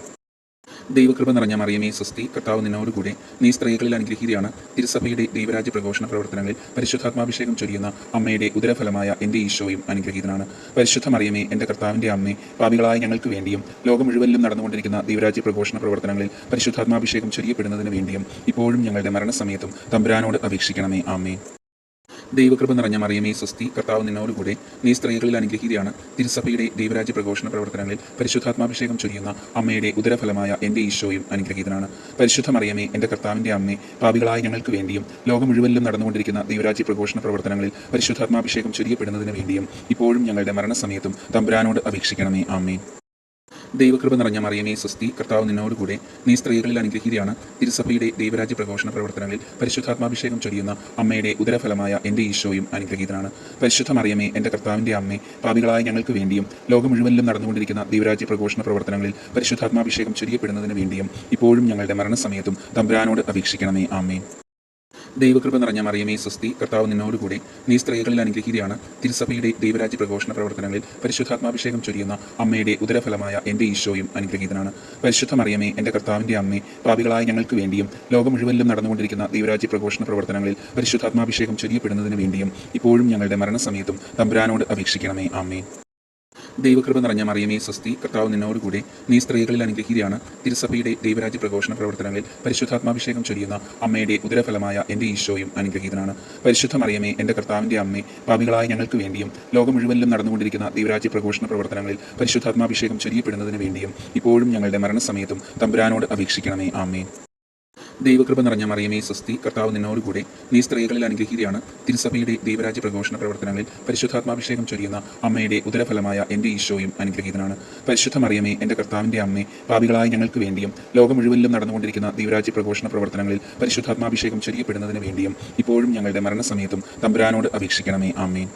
ദൈവകൃപ നിറഞ്ഞ മറിയമേ സ്വസ്തി, കർത്താവ് നിന്നോടുകൂടെ, നീ സ്ത്രീകളിൽ അനുഗ്രഹീതയാണ്. തിരുസഭയുടെ ദൈവരാജ്യ പ്രഘോഷണ പ്രവർത്തനങ്ങളിൽ പരിശുദ്ധാത്മാഭിഷേകം ചൊരിയുന്ന അമ്മയുടെ ഉദരഫലമായ എൻ്റെ ഈശോയും അനുഗ്രഹീതനാണ്. പരിശുദ്ധ മറിയമേ, എൻ്റെ കർത്താവിൻ്റെ അമ്മേ, പാപികളായ ഞങ്ങൾക്ക് വേണ്ടിയും ലോകം മുഴുവനിലും നടന്നുകൊണ്ടിരിക്കുന്ന ദൈവരാജ്യ പ്രഘോഷണ പ്രവർത്തനങ്ങളിൽ പരിശുദ്ധാത്മാഭിഷേകം ചൊരിയപ്പെടുന്നതിന് വേണ്ടിയും ഇപ്പോഴും ഞങ്ങളുടെ മരണസമയത്തും തമ്പുരാനോട് അപേക്ഷിക്കണമേ. ആമേൻ. ദൈവകൃപ നിറഞ്ഞ മറിയമേ സ്വസ്തി, കർത്താവ് നിന്നോടുകൂടെ, നീ സ്ത്രീകളിൽ അനുഗ്രഹീതയാണ്. തിരുസഭയുടെ ദൈവരാജ്യ പ്രഘോഷണ പ്രവർത്തനങ്ങളിൽ പരിശുദ്ധാത്മാഭിഷേകം ചൊരിയുന്ന അമ്മയുടെ ഉദരഫലമായ എൻ്റെ ഈശോയും അനുഗ്രഹീതനാണ്. പരിശുദ്ധ മറിയമേ, എൻ്റെ കർത്താവിൻ്റെ അമ്മേ, പാപികളായ ഞങ്ങൾക്ക് വേണ്ടിയും ലോകം മുഴുവനിലും നടന്നുകൊണ്ടിരിക്കുന്ന ദൈവരാജ്യ പ്രഘോഷണ പ്രവർത്തനങ്ങളിൽ പരിശുദ്ധാത്മാഭിഷേകം ചൊരിയപ്പെടുന്നതിന് വേണ്ടിയും ഇപ്പോഴും ഞങ്ങളുടെ മരണസമയത്തും തമ്പുരാനോട് അപേക്ഷിക്കണമേ. ആമേൻ. ദൈവകൃപ നിറഞ്ഞ മറിയമേ സ്വസ്തി, കർത്താവ് നിന്നോടുകൂടെ, നീ സ്ത്രീകളിൽ അനുഗ്രഹീതയാണ്. തിരുസഭയുടെ ദൈവരാജ്യ പ്രഘോഷണ പ്രവർത്തനങ്ങളിൽ പരിശുദ്ധാത്മാഭിഷേകം ചൊരിയുന്ന അമ്മയുടെ ഉദരഫലമായ എൻ്റെ ഈശോയും അനുഗ്രഹീതനാണ്. പരിശുദ്ധ മറിയമേ, എൻ്റെ കർത്താവിൻ്റെ അമ്മേ, പാപികളായ ഞങ്ങൾക്ക് വേണ്ടിയും ലോകം മുഴുവനിലും നടന്നുകൊണ്ടിരിക്കുന്ന ദൈവരാജ്യ പ്രഘോഷണ പ്രവർത്തനങ്ങളിൽ പരിശുദ്ധാത്മാഭിഷേകം ചൊരിയപ്പെടുന്നതിന് വേണ്ടിയും ഇപ്പോഴും ഞങ്ങളുടെ മരണസമയത്തും തമ്പുരാനോട് അപേക്ഷിക്കണമേ. ആമേൻ. ദൈവകൃപ നിറഞ്ഞ മറിയമേ സ്വസ്തി, കർത്താവ് നിന്നോടുകൂടെ, നീ സ്ത്രീകളിൽ അനുഗ്രഹീതയാണ്. തിരുസഭയുടെ ദൈവരാജ്യ പ്രഘോഷണ പ്രവർത്തനങ്ങളിൽ പരിശുദ്ധാത്മാഭിഷേകം ചൊരിയുന്ന അമ്മയുടെ ഉദരഫലമായ എൻ്റെ ഈശോയും അനുഗ്രഹീതനാണ്. പരിശുദ്ധ മറിയമേ, എൻ്റെ കർത്താവിൻ്റെ അമ്മേ, പാപികളായ ഞങ്ങൾക്ക് വേണ്ടിയും ലോകം മുഴുവനിലും നടന്നുകൊണ്ടിരിക്കുന്ന ദൈവരാജ്യ പ്രഘോഷണ പ്രവർത്തനങ്ങളിൽ പരിശുദ്ധാത്മാഭിഷേകം ചൊരിയപ്പെടുന്നതിന് വേണ്ടിയും ഇപ്പോഴും ഞങ്ങളുടെ മരണസമയത്തും തമ്പുരാനോട് അപേക്ഷിക്കണമേ. ആമേൻ. ദൈവകൃപ നിറഞ്ഞ മറിയമേ സ്വസ്തി, കർത്താവ് നിന്നോടുകൂടെ, നീ സ്ത്രീകളിൽ അനുഗ്രഹീതയാണ്. തിരുസഭയുടെ ദൈവരാജ്യ പ്രഘോഷണ പ്രവർത്തനങ്ങളിൽ പരിശുദ്ധാത്മാഭിഷേകം ചൊരിയുന്ന അമ്മയുടെ ഉദരഫലമായ എൻ്റെ ഈശോയും അനുഗ്രഹീതനാണ്. പരിശുദ്ധ മറിയമേ, എൻ്റെ കർത്താവിൻ്റെ അമ്മേ, പാപികളായ ഞങ്ങൾക്ക് വേണ്ടിയും ലോകം മുഴുവനിലും നടന്നുകൊണ്ടിരിക്കുന്ന ദൈവരാജ്യ പ്രഘോഷണ പ്രവർത്തനങ്ങളിൽ പരിശുദ്ധാത്മാഭിഷേകം ചൊരിയപ്പെടുന്നതിന് വേണ്ടിയും ഇപ്പോഴും ഞങ്ങളുടെ മരണസമയത്തും തമ്പുരാനോട് അപേക്ഷിക്കണമേ. ആമേൻ. ദൈവകൃപ നിറഞ്ഞ മറിയമേ സ്വസ്തി, കർത്താവ് നിന്നോടുകൂടെ, നീ സ്ത്രീകളിൽ അനുഗ്രഹീതയാണ്. തിരുസഭയുടെ ദൈവരാജ്യ പ്രഘോഷണ പ്രവർത്തനങ്ങളിൽ പരിശുദ്ധാത്മാഭിഷേകം ചൊരിയുന്ന അമ്മയുടെ ഉദരഫലമായ എൻ്റെ ഈശോയും അനുഗ്രഹീതനാണ്. പരിശുദ്ധ മറിയമേ, എൻ്റെ കർത്താവിൻ്റെ അമ്മേ, പാപികളായ ഞങ്ങൾക്ക് വേണ്ടിയും ലോകം മുഴുവനിലും നടന്നുകൊണ്ടിരിക്കുന്ന ദൈവരാജ്യ പ്രഘോഷണ പ്രവർത്തനങ്ങളിൽ പരിശുദ്ധാത്മാഭിഷേകം ചൊരിയപ്പെടുന്നതിന് വേണ്ടിയും ഇപ്പോഴും ഞങ്ങളുടെ മരണസമയത്തും തമ്പുരാനോട് അപേക്ഷിക്കണമേ. ആമേൻ.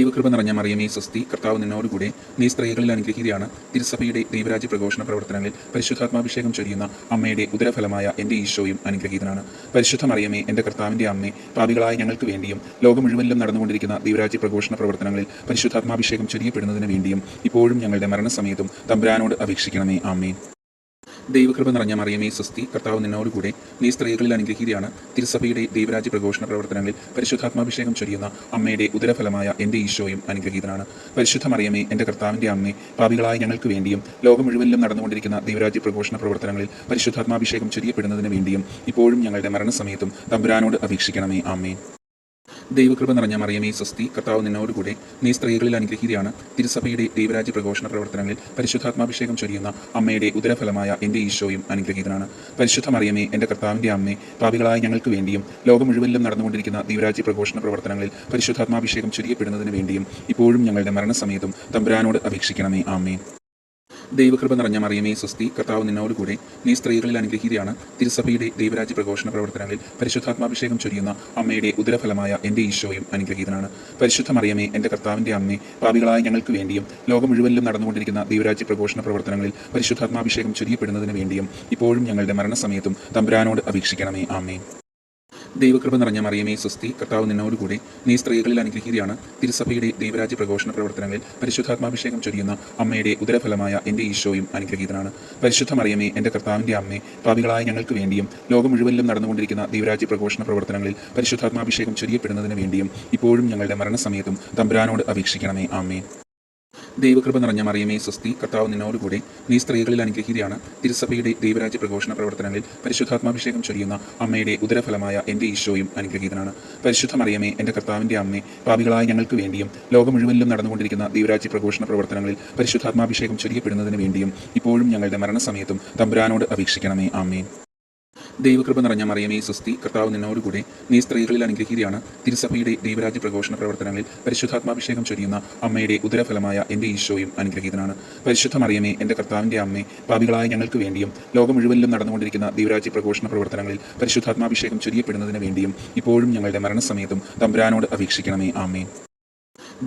ദൈവകൃപ നിറഞ്ഞ മറിയമേ സ്വസ്തി, കർത്താവ് നിന്നോടുകൂടെ, നീ സ്ത്രീകളിൽ അനുഗ്രഹീതയാണ്. തിരുസഭയുടെ ദൈവരാജ്യ പ്രഘോഷണ പ്രവർത്തനങ്ങളിൽ പരിശുദ്ധാത്മാഭിഷേകം ചൊരിയുന്ന അമ്മയുടെ ഉദരഫലമായ എൻ്റെ ഈശോയും അനുഗ്രഹീതനാണ്. പരിശുദ്ധ മറിയമേ, എൻ്റെ കർത്താവിൻ്റെ അമ്മേ, പാപികളായ ഞങ്ങൾക്ക് വേണ്ടിയും ലോകം മുഴുവനിലും നടന്നുകൊണ്ടിരിക്കുന്ന ദൈവരാജ്യ പ്രഘോഷണ പ്രവർത്തനങ്ങളിൽ പരിശുദ്ധാത്മാഭിഷേകം ചൊരിയപ്പെടുന്നതിന് വേണ്ടിയും ഇപ്പോഴും ഞങ്ങളുടെ മരണസമയത്തും തമ്പുരാനോട് അപേക്ഷിക്കണമേ. ആമേൻ. ദൈവകൃപ നിറഞ്ഞ മറിയമേ സ്വസ്തി, കർത്താവ് നിന്നോടുകൂടെ, നീ സ്ത്രീകളിൽ അനുഗ്രഹീതയാണ്. തിരുസഭയുടെ ദൈവരാജ്യ പ്രഘോഷണ പ്രവർത്തനങ്ങളിൽ പരിശുദ്ധാത്മാഭിഷേകം ചൊരിയുന്ന അമ്മയുടെ ഉദരഫലമായ എൻ്റെ ഈശോയും അനുഗ്രഹീതനാണ്. പരിശുദ്ധ മറിയമേ, എൻ്റെ കർത്താവിൻ്റെ അമ്മേ, പാപികളായ ഞങ്ങൾക്ക് വേണ്ടിയും ലോകം മുഴുവനിലും നടന്നുകൊണ്ടിരിക്കുന്ന ദൈവരാജ്യ പ്രഘോഷണ പ്രവർത്തനങ്ങളിൽ പരിശുദ്ധാത്മാഭിഷേകം ചൊരിയപ്പെടുന്നതിന് വേണ്ടിയും ഇപ്പോഴും ഞങ്ങളുടെ മരണസമയത്തും തമ്പുരാനോട് അപേക്ഷിക്കണമേ. ആമേൻ. ദൈവകൃപ നിറഞ്ഞ മറിയമേ സ്വസ്തി, കർത്താവ് നിന്നോടുകൂടെ, നീ സ്ത്രീകളിൽ അനുഗ്രഹീതയാണ്. തിരുസഭയുടെ ദൈവരാജ്യ പ്രഘോഷണ പ്രവർത്തനങ്ങളിൽ പരിശുദ്ധാത്മാഭിഷേകം ചൊരിയുന്ന അമ്മയുടെ ഉദരഫലമായ എൻ്റെ ഈശോയും അനുഗ്രഹീതനാണ്. പരിശുദ്ധ മറിയമേ, എൻ്റെ കർത്താവിൻ്റെ അമ്മേ, പാപികളായ ഞങ്ങൾക്ക് വേണ്ടിയും ലോകം മുഴുവനിലും നടന്നുകൊണ്ടിരിക്കുന്ന ദൈവരാജ്യ പ്രഘോഷണ പ്രവർത്തനങ്ങളിൽ പരിശുദ്ധാത്മാഭിഷേകം ചൊരിയപ്പെടുന്നതിന് വേണ്ടിയും ഇപ്പോഴും ഞങ്ങളുടെ മരണസമയത്തും തമ്പുരാനോട് അപേക്ഷിക്കണമേ. ആമേൻ. ദൈവകൃപ നിറഞ്ഞ മറിയമേ സ്വസ്തി, കർത്താവ് നിന്നോടുകൂടെ, നീ സ്ത്രീകളിൽ അനുഗ്രഹീതയാണ്. തിരുസഭയുടെ ദൈവരാജ്യ പ്രഘോഷണ പ്രവർത്തനങ്ങളിൽ പരിശുദ്ധാത്മാഭിഷേകം ചൊരിയുന്ന അമ്മയുടെ ഉദരഫലമായ എൻ്റെ ഈശോയും അനുഗ്രഹീതനാണ്. പരിശുദ്ധ മറിയമേ, എൻ്റെ കർത്താവിൻ്റെ അമ്മേ, പാപികളായ ഞങ്ങൾക്ക് വേണ്ടിയും ലോകം മുഴുവനിലും നടന്നുകൊണ്ടിരിക്കുന്ന ദൈവരാജ്യ പ്രഘോഷണ പ്രവർത്തനങ്ങളിൽ പരിശുദ്ധാത്മാഭിഷേകം ചൊരിയപ്പെടുന്നതിന് വേണ്ടിയും ഇപ്പോഴും ഞങ്ങളുടെ മരണസമയത്തും തമ്പുരാനോട് അപേക്ഷിക്കണമേ. ആമേൻ. ദൈവകൃപ നിറഞ്ഞ മറിയമേ സ്വസ്തി, കർത്താവ് നിന്നോടുകൂടെ, നീ സ്ത്രീകളിൽ അനുഗ്രഹീതയാണ്. തിരുസഭയുടെ ദൈവരാജ്യ പ്രഘോഷണ പ്രവർത്തനങ്ങളിൽ പരിശുദ്ധാത്മാഭിഷേകം ചൊരിയുന്ന അമ്മയുടെ ഉദരഫലമായ എൻ്റെ ഈശോയും അനുഗ്രഹീതനാണ്. പരിശുദ്ധ മറിയമേ, എൻ്റെ കർത്താവിൻ്റെ അമ്മേ, പാപികളായ ഞങ്ങൾക്ക് വേണ്ടിയും ലോകം മുഴുവനിലും നടന്നുകൊണ്ടിരിക്കുന്ന ദൈവരാജ്യ പ്രഘോഷണ പ്രവർത്തനങ്ങളിൽ പരിശുദ്ധാത്മാഭിഷേകം ചൊരിയപ്പെടുന്നതിന് വേണ്ടിയും ഇപ്പോഴും ഞങ്ങളുടെ മരണസമയത്തും തമ്പുരാനോട് അപേക്ഷിക്കണമേ. ആമേൻ. ദൈവകൃപ നിറഞ്ഞ മറിയമേ സ്വസ്തി, കർത്താവ് നിന്നോടുകൂടെ, നീ സ്ത്രീകളിൽ അനുഗ്രഹീതയാണ്. തിരുസഭയുടെ ദൈവരാജ്യ പ്രഘോഷണ പ്രവർത്തനങ്ങളിൽ പരിശുദ്ധാത്മാഭിഷേകം ചൊരിയുന്ന അമ്മയുടെ ഉദരഫലമായ എൻ്റെ ഈശോയും അനുഗ്രഹീതനാണ്. പരിശുദ്ധ മറിയമേ, എൻ്റെ കർത്താവിൻ്റെ അമ്മേ, പാപികളായ ഞങ്ങൾക്ക് വേണ്ടിയും ലോകം മുഴുവനിലും നടന്നുകൊണ്ടിരിക്കുന്ന ദൈവരാജ്യ പ്രഘോഷണ പ്രവർത്തനങ്ങളിൽ പരിശുദ്ധാത്മാഭിഷേകം ചൊരിയപ്പെടുന്നതിന് വേണ്ടിയും ഇപ്പോഴും ഞങ്ങളുടെ മരണസമയത്തും തമ്പുരാനോട് അപേക്ഷിക്കണമേ. ആമേൻ. ദൈവകൃപ നിറഞ്ഞ മറിയമേ സ്വസ്തി, കർത്താവ് നിന്നോടുകൂടെ, നീ സ്ത്രീകളിൽ അനുഗ്രഹീതയാണ്. തിരുസഭയുടെ ദൈവരാജ്യ പ്രഘോഷണ പ്രവർത്തനങ്ങളിൽ പരിശുദ്ധാത്മാഭിഷേകം ചൊരിയുന്ന അമ്മയുടെ ഉദരഫലമായ എൻ്റെ ഈശോയും അനുഗ്രഹീതനാണ്. പരിശുദ്ധ മറിയമേ, എൻ്റെ കർത്താവിൻ്റെ അമ്മേ, പാപികളായ ഞങ്ങൾക്ക് വേണ്ടിയും ലോകം മുഴുവനിലും നടന്നുകൊണ്ടിരിക്കുന്ന ദൈവരാജ്യ പ്രഘോഷണ പ്രവർത്തനങ്ങളിൽ പരിശുദ്ധാത്മാഭിഷേകം ചൊരിയപ്പെടുന്നതിന് വേണ്ടിയും ഇപ്പോഴും ഞങ്ങളുടെ മരണസമയത്തും തമ്പുരാനോട് അപേക്ഷിക്കണമേ. ആമേൻ.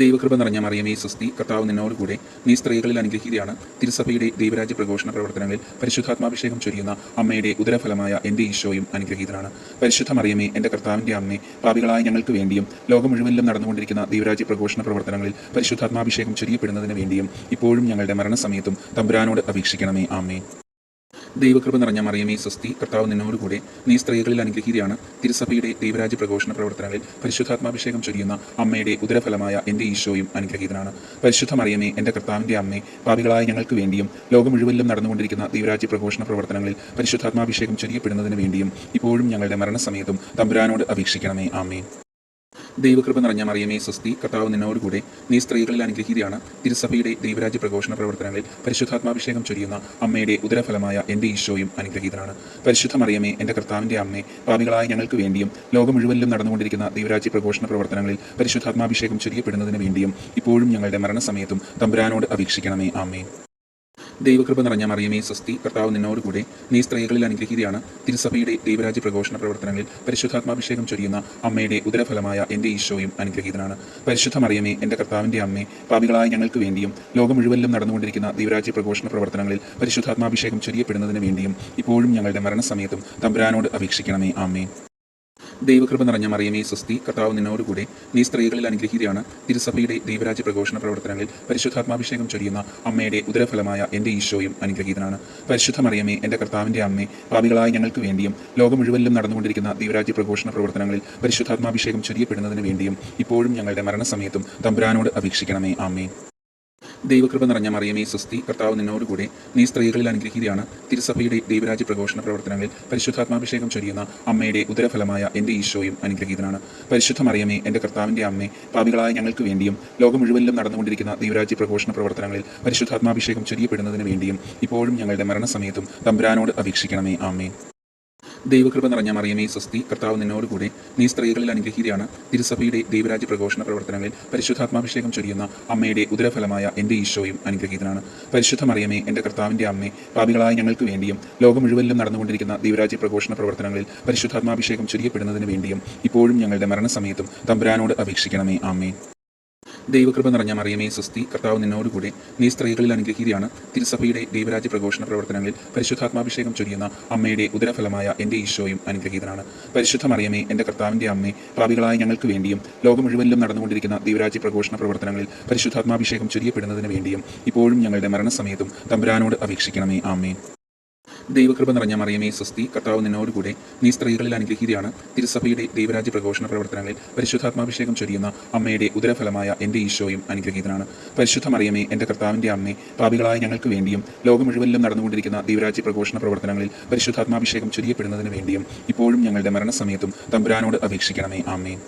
ദൈവകൃപ നിറഞ്ഞ മറിയമേ സ്വസ്തി, കർത്താവ് നിന്നോട് കൂടെ, നീ സ്ത്രീകളിൽ അനുഗ്രഹീതയാണ്. തിരുസഭയുടെ ദൈവരാജ്യ പ്രഘോഷണ പ്രവർത്തനങ്ങളിൽ പരിശുദ്ധാത്മാഭിഷേകം ചൊരിയുന്ന അമ്മയുടെ ഉദരഫലമായ എൻ്റെ ഈശോയും അനുഗ്രഹീതനാണ്. പരിശുദ്ധ മറിയമേ, എൻ്റെ കർത്താവിൻ്റെ അമ്മേ, പാപികളായ ഞങ്ങൾക്ക് വേണ്ടിയും ലോകം മുഴുവനിലും നടന്നുകൊണ്ടിരിക്കുന്ന ദൈവരാജ്യ പ്രഘോഷണ പ്രവർത്തനങ്ങളിൽ പരിശുദ്ധാത്മാഭിഷേകം ചൊരിയപ്പെടുന്നതിന് വേണ്ടിയും ഇപ്പോഴും ഞങ്ങളുടെ മരണസമയത്തും തമ്പുരാനോട് അപേക്ഷിക്കണമേ. ആമേൻ. ദൈവകൃപ നിറഞ്ഞ മറിയമേ സ്വസ്തി, കർത്താവ് നിന്നോടുകൂടെ, നീ സ്ത്രീകളിൽ അനുഗ്രഹീതയാണ്. തിരുസഭയുടെ ദൈവരാജ്യ പ്രഘോഷണ പ്രവർത്തനങ്ങളിൽ പരിശുദ്ധാത്മാഭിഷേകം ചൊരിയുന്ന അമ്മയുടെ ഉദരഫലമായ എൻ്റെ ഈശോയും അനുഗ്രഹീതനാണ്. പരിശുദ്ധ മറിയമേ, എൻ്റെ കർത്താവിൻ്റെ അമ്മേ, പാപികളായ ഞങ്ങൾക്ക് വേണ്ടിയും ലോകം മുഴുവനിലും നടന്നുകൊണ്ടിരിക്കുന്ന ദൈവരാജ്യ പ്രഘോഷണ പ്രവർത്തനങ്ങളിൽ പരിശുദ്ധാത്മാഭിഷേകം ചൊരിയപ്പെടുന്നതിന് വേണ്ടിയും ഇപ്പോഴും ഞങ്ങളുടെ മരണസമയത്തും തമ്പുരാനോട് അപേക്ഷിക്കണമേ. ആമേൻ. ദൈവകൃപ നിറഞ്ഞ മറിയമേ സ്വസ്തി, കർത്താവ് നിന്നോടുകൂടെ, നീ സ്ത്രീകളിൽ അനുഗ്രഹീതയാണ്. തിരുസഭയുടെ ദൈവരാജ്യ പ്രഘോഷണ പ്രവർത്തനങ്ങളിൽ പരിശുദ്ധാത്മാഭിഷേകം ചൊരിയുന്ന അമ്മയുടെ ഉദരഫലമായ എൻ്റെ ഈശോയും അനുഗ്രഹീതനാണ്. പരിശുദ്ധ മറിയമേ, എൻ്റെ കർത്താവിൻ്റെ അമ്മേ, പാപികളായ ഞങ്ങൾക്ക് വേണ്ടിയും ലോകം മുഴുവനിലും നടന്നുകൊണ്ടിരിക്കുന്ന ദൈവരാജ്യ പ്രഘോഷണ പ്രവർത്തനങ്ങളിൽ പരിശുദ്ധാത്മാഭിഷേകം ചൊരിയപ്പെടുന്നതിന് വേണ്ടിയും ഇപ്പോഴും ഞങ്ങളുടെ മരണസമയത്തും തമ്പുരാനോട് അപേക്ഷിക്കണമേ. ആമേൻ. ദൈവകൃപ നിറഞ്ഞ മറിയമേ സ്വസ്തി, കർത്താവ് നിന്നോടുകൂടെ, നീ സ്ത്രീകളിൽ അനുഗ്രഹീതയാണ്. തിരുസഭയുടെ ദൈവരാജ്യ പ്രഘോഷണ പ്രവർത്തനങ്ങളിൽ പരിശുദ്ധാത്മാഭിഷേകം ചൊരിയുന്ന അമ്മയുടെ ഉദരഫലമായ എൻ്റെ ഈശോയും അനുഗ്രഹീതനാണ്. പരിശുദ്ധ മറിയമേ, എൻ്റെ കർത്താവിൻ്റെ അമ്മേ, പാപികളായ ഞങ്ങൾക്ക് വേണ്ടിയും ലോകം മുഴുവനിലും നടന്നുകൊണ്ടിരിക്കുന്ന ദൈവരാജ്യ പ്രഘോഷണ പ്രവർത്തനങ്ങളിൽ പരിശുദ്ധാത്മാഭിഷേകം ചൊരിയപ്പെടുന്നതിന് വേണ്ടിയും ഇപ്പോഴും ഞങ്ങളുടെ മരണസമയത്തും തമ്പുരാനോട് അപേക്ഷിക്കണമേ. ആമേൻ. ദൈവകൃപ നിറഞ്ഞ മറിയമേ സ്വസ്തി, കർത്താവ് നിന്നോടുകൂടെ, നീ സ്ത്രീകളിൽ അനുഗ്രഹീതയാണ്. തിരുസഭയുടെ ദൈവരാജ്യ പ്രഘോഷണ പ്രവർത്തനങ്ങളിൽ പരിശുദ്ധാത്മാഭിഷേകം ചൊരിയുന്ന അമ്മയുടെ ഉദരഫലമായ എൻ്റെ ഈശോയും അനുഗ്രഹീതനാണ്. പരിശുദ്ധ മറിയമേ, എൻ്റെ കർത്താവിൻ്റെ അമ്മേ, പാപികളായ ഞങ്ങൾക്ക് വേണ്ടിയും ലോകം മുഴുവനിലും നടന്നുകൊണ്ടിരിക്കുന്ന ദൈവരാജ്യ പ്രഘോഷണ പ്രവർത്തനങ്ങളിൽ പരിശുദ്ധാത്മാഭിഷേകം ചൊരിയപ്പെടുന്നതിന് വേണ്ടിയും ഇപ്പോഴും ഞങ്ങളുടെ മരണസമയത്തും തമ്പുരാനോട് അപേക്ഷിക്കണമേ. ആമേൻ. ദൈവകൃപ നിറഞ്ഞ മറിയമേ സ്വസ്തി, കർത്താവ് നിന്നോടുകൂടെ, നീ സ്ത്രീകളിൽ അനുഗ്രഹീതയാണ്. തിരുസഭയുടെ ദൈവരാജ്യ പ്രഘോഷണ പ്രവർത്തനങ്ങളിൽ പരിശുദ്ധാത്മാഭിഷേകം ചൊരിയുന്ന അമ്മയുടെ ഉദരഫലമായ എൻ്റെ ഈശോയും അനുഗ്രഹീതനാണ്. പരിശുദ്ധ മറിയമേ, എൻ്റെ കർത്താവിൻ്റെ അമ്മേ, പാപികളായ ഞങ്ങൾക്ക് വേണ്ടിയും ലോകം മുഴുവനിലും നടന്നുകൊണ്ടിരിക്കുന്ന ദൈവരാജ്യ പ്രഘോഷണ പ്രവർത്തനങ്ങളിൽ പരിശുദ്ധാത്മാഭിഷേകം ചൊരിയപ്പെടുന്നതിന് വേണ്ടിയും ഇപ്പോഴും ഞങ്ങളുടെ മരണസമയത്തും തമ്പുരാനോട് അപേക്ഷിക്കണമേ. ആമേൻ. ദൈവകൃപ നിറഞ്ഞ മറിയമേ സ്വസ്തി, കർത്താവ് നിന്നോടുകൂടെ, നീ സ്ത്രീകളിൽ അനുഗ്രഹീതയാണ്. തിരുസഭയുടെ ദൈവരാജ്യ പ്രഘോഷണ പ്രവർത്തനങ്ങളിൽ പരിശുദ്ധാത്മാഭിഷേകം ചൊരിയുന്ന അമ്മയുടെ ഉദരഫലമായ എൻ്റെ ഈശോയും അനുഗ്രഹീതനാണ്. പരിശുദ്ധ മറിയമേ, എൻ്റെ കർത്താവിൻ്റെ അമ്മേ, പാപികളായ ഞങ്ങൾക്ക് വേണ്ടിയും ലോകം മുഴുവനിലും നടന്നുകൊണ്ടിരിക്കുന്ന ദൈവരാജ്യ പ്രഘോഷണ പ്രവർത്തനങ്ങളിൽ പരിശുദ്ധാത്മാഭിഷേകം ചൊരിയപ്പെടുന്നതിന് വേണ്ടിയും ഇപ്പോഴും ഞങ്ങളുടെ മരണസമയത്തും തമ്പുരാനോട് അപേക്ഷിക്കണമേ. ആമേൻ. ദൈവകൃപ നിറഞ്ഞ മറിയമേ സ്വസ്തി, കർത്താവ് നിന്നോടുകൂടെ, നീ സ്ത്രീകളിൽ അനുഗ്രഹീതയാണ്. തിരുസഭയുടെ ദൈവരാജ്യ പ്രഘോഷണ പ്രവർത്തനങ്ങളിൽ പരിശുദ്ധാത്മാഭിഷേകം ചൊരിയുന്ന അമ്മയുടെ ഉദരഫലമായ എൻ്റെ ഈശോയും അനുഗ്രഹീതനാണ്. പരിശുദ്ധ മറിയമേ, എൻ്റെ കർത്താവിൻ്റെ അമ്മേ, പാപികളായ ഞങ്ങൾക്ക് വേണ്ടിയും ലോകം മുഴുവനിലും നടന്നുകൊണ്ടിരിക്കുന്ന ദൈവരാജ്യ പ്രഘോഷണ പ്രവർത്തനങ്ങളിൽ പരിശുദ്ധാത്മാഭിഷേകം ചൊരിയപ്പെടുന്നതിന് വേണ്ടിയും ഇപ്പോഴും ഞങ്ങളുടെ മരണസമയത്തും തമ്പുരാനോട് അപേക്ഷിക്കണമേ. ആമേൻ. ദൈവകൃപ നിറഞ്ഞ മറിയമേ സ്വസ്തി, കർത്താവ് നിന്നോടുകൂടെ, നീ സ്ത്രീകളിൽ അനുഗ്രഹീതയാണ്. തിരുസഭയുടെ ദൈവരാജ്യ പ്രഘോഷണ പ്രവർത്തനങ്ങളിൽ പരിശുദ്ധാത്മാഭിഷേകം ചൊരിയുന്ന അമ്മയുടെ ഉദരഫലമായ എൻ്റെ ഈശോയും അനുഗ്രഹീതനാണ്. പരിശുദ്ധ മറിയമേ, എൻ്റെ കർത്താവിൻ്റെ അമ്മേ, പാപികളായ ഞങ്ങൾക്ക് വേണ്ടിയും ലോകം മുഴുവനിലും നടന്നുകൊണ്ടിരിക്കുന്ന ദൈവരാജ്യ പ്രഘോഷണ പ്രവർത്തനങ്ങളിൽ പരിശുദ്ധാത്മാഭിഷേകം ചൊരിയപ്പെടുന്നതിന് വേണ്ടിയും ഇപ്പോഴും ഞങ്ങളുടെ മരണസമയത്തും തമ്പുരാനോട് അപേക്ഷിക്കണമേ. ആമേൻ.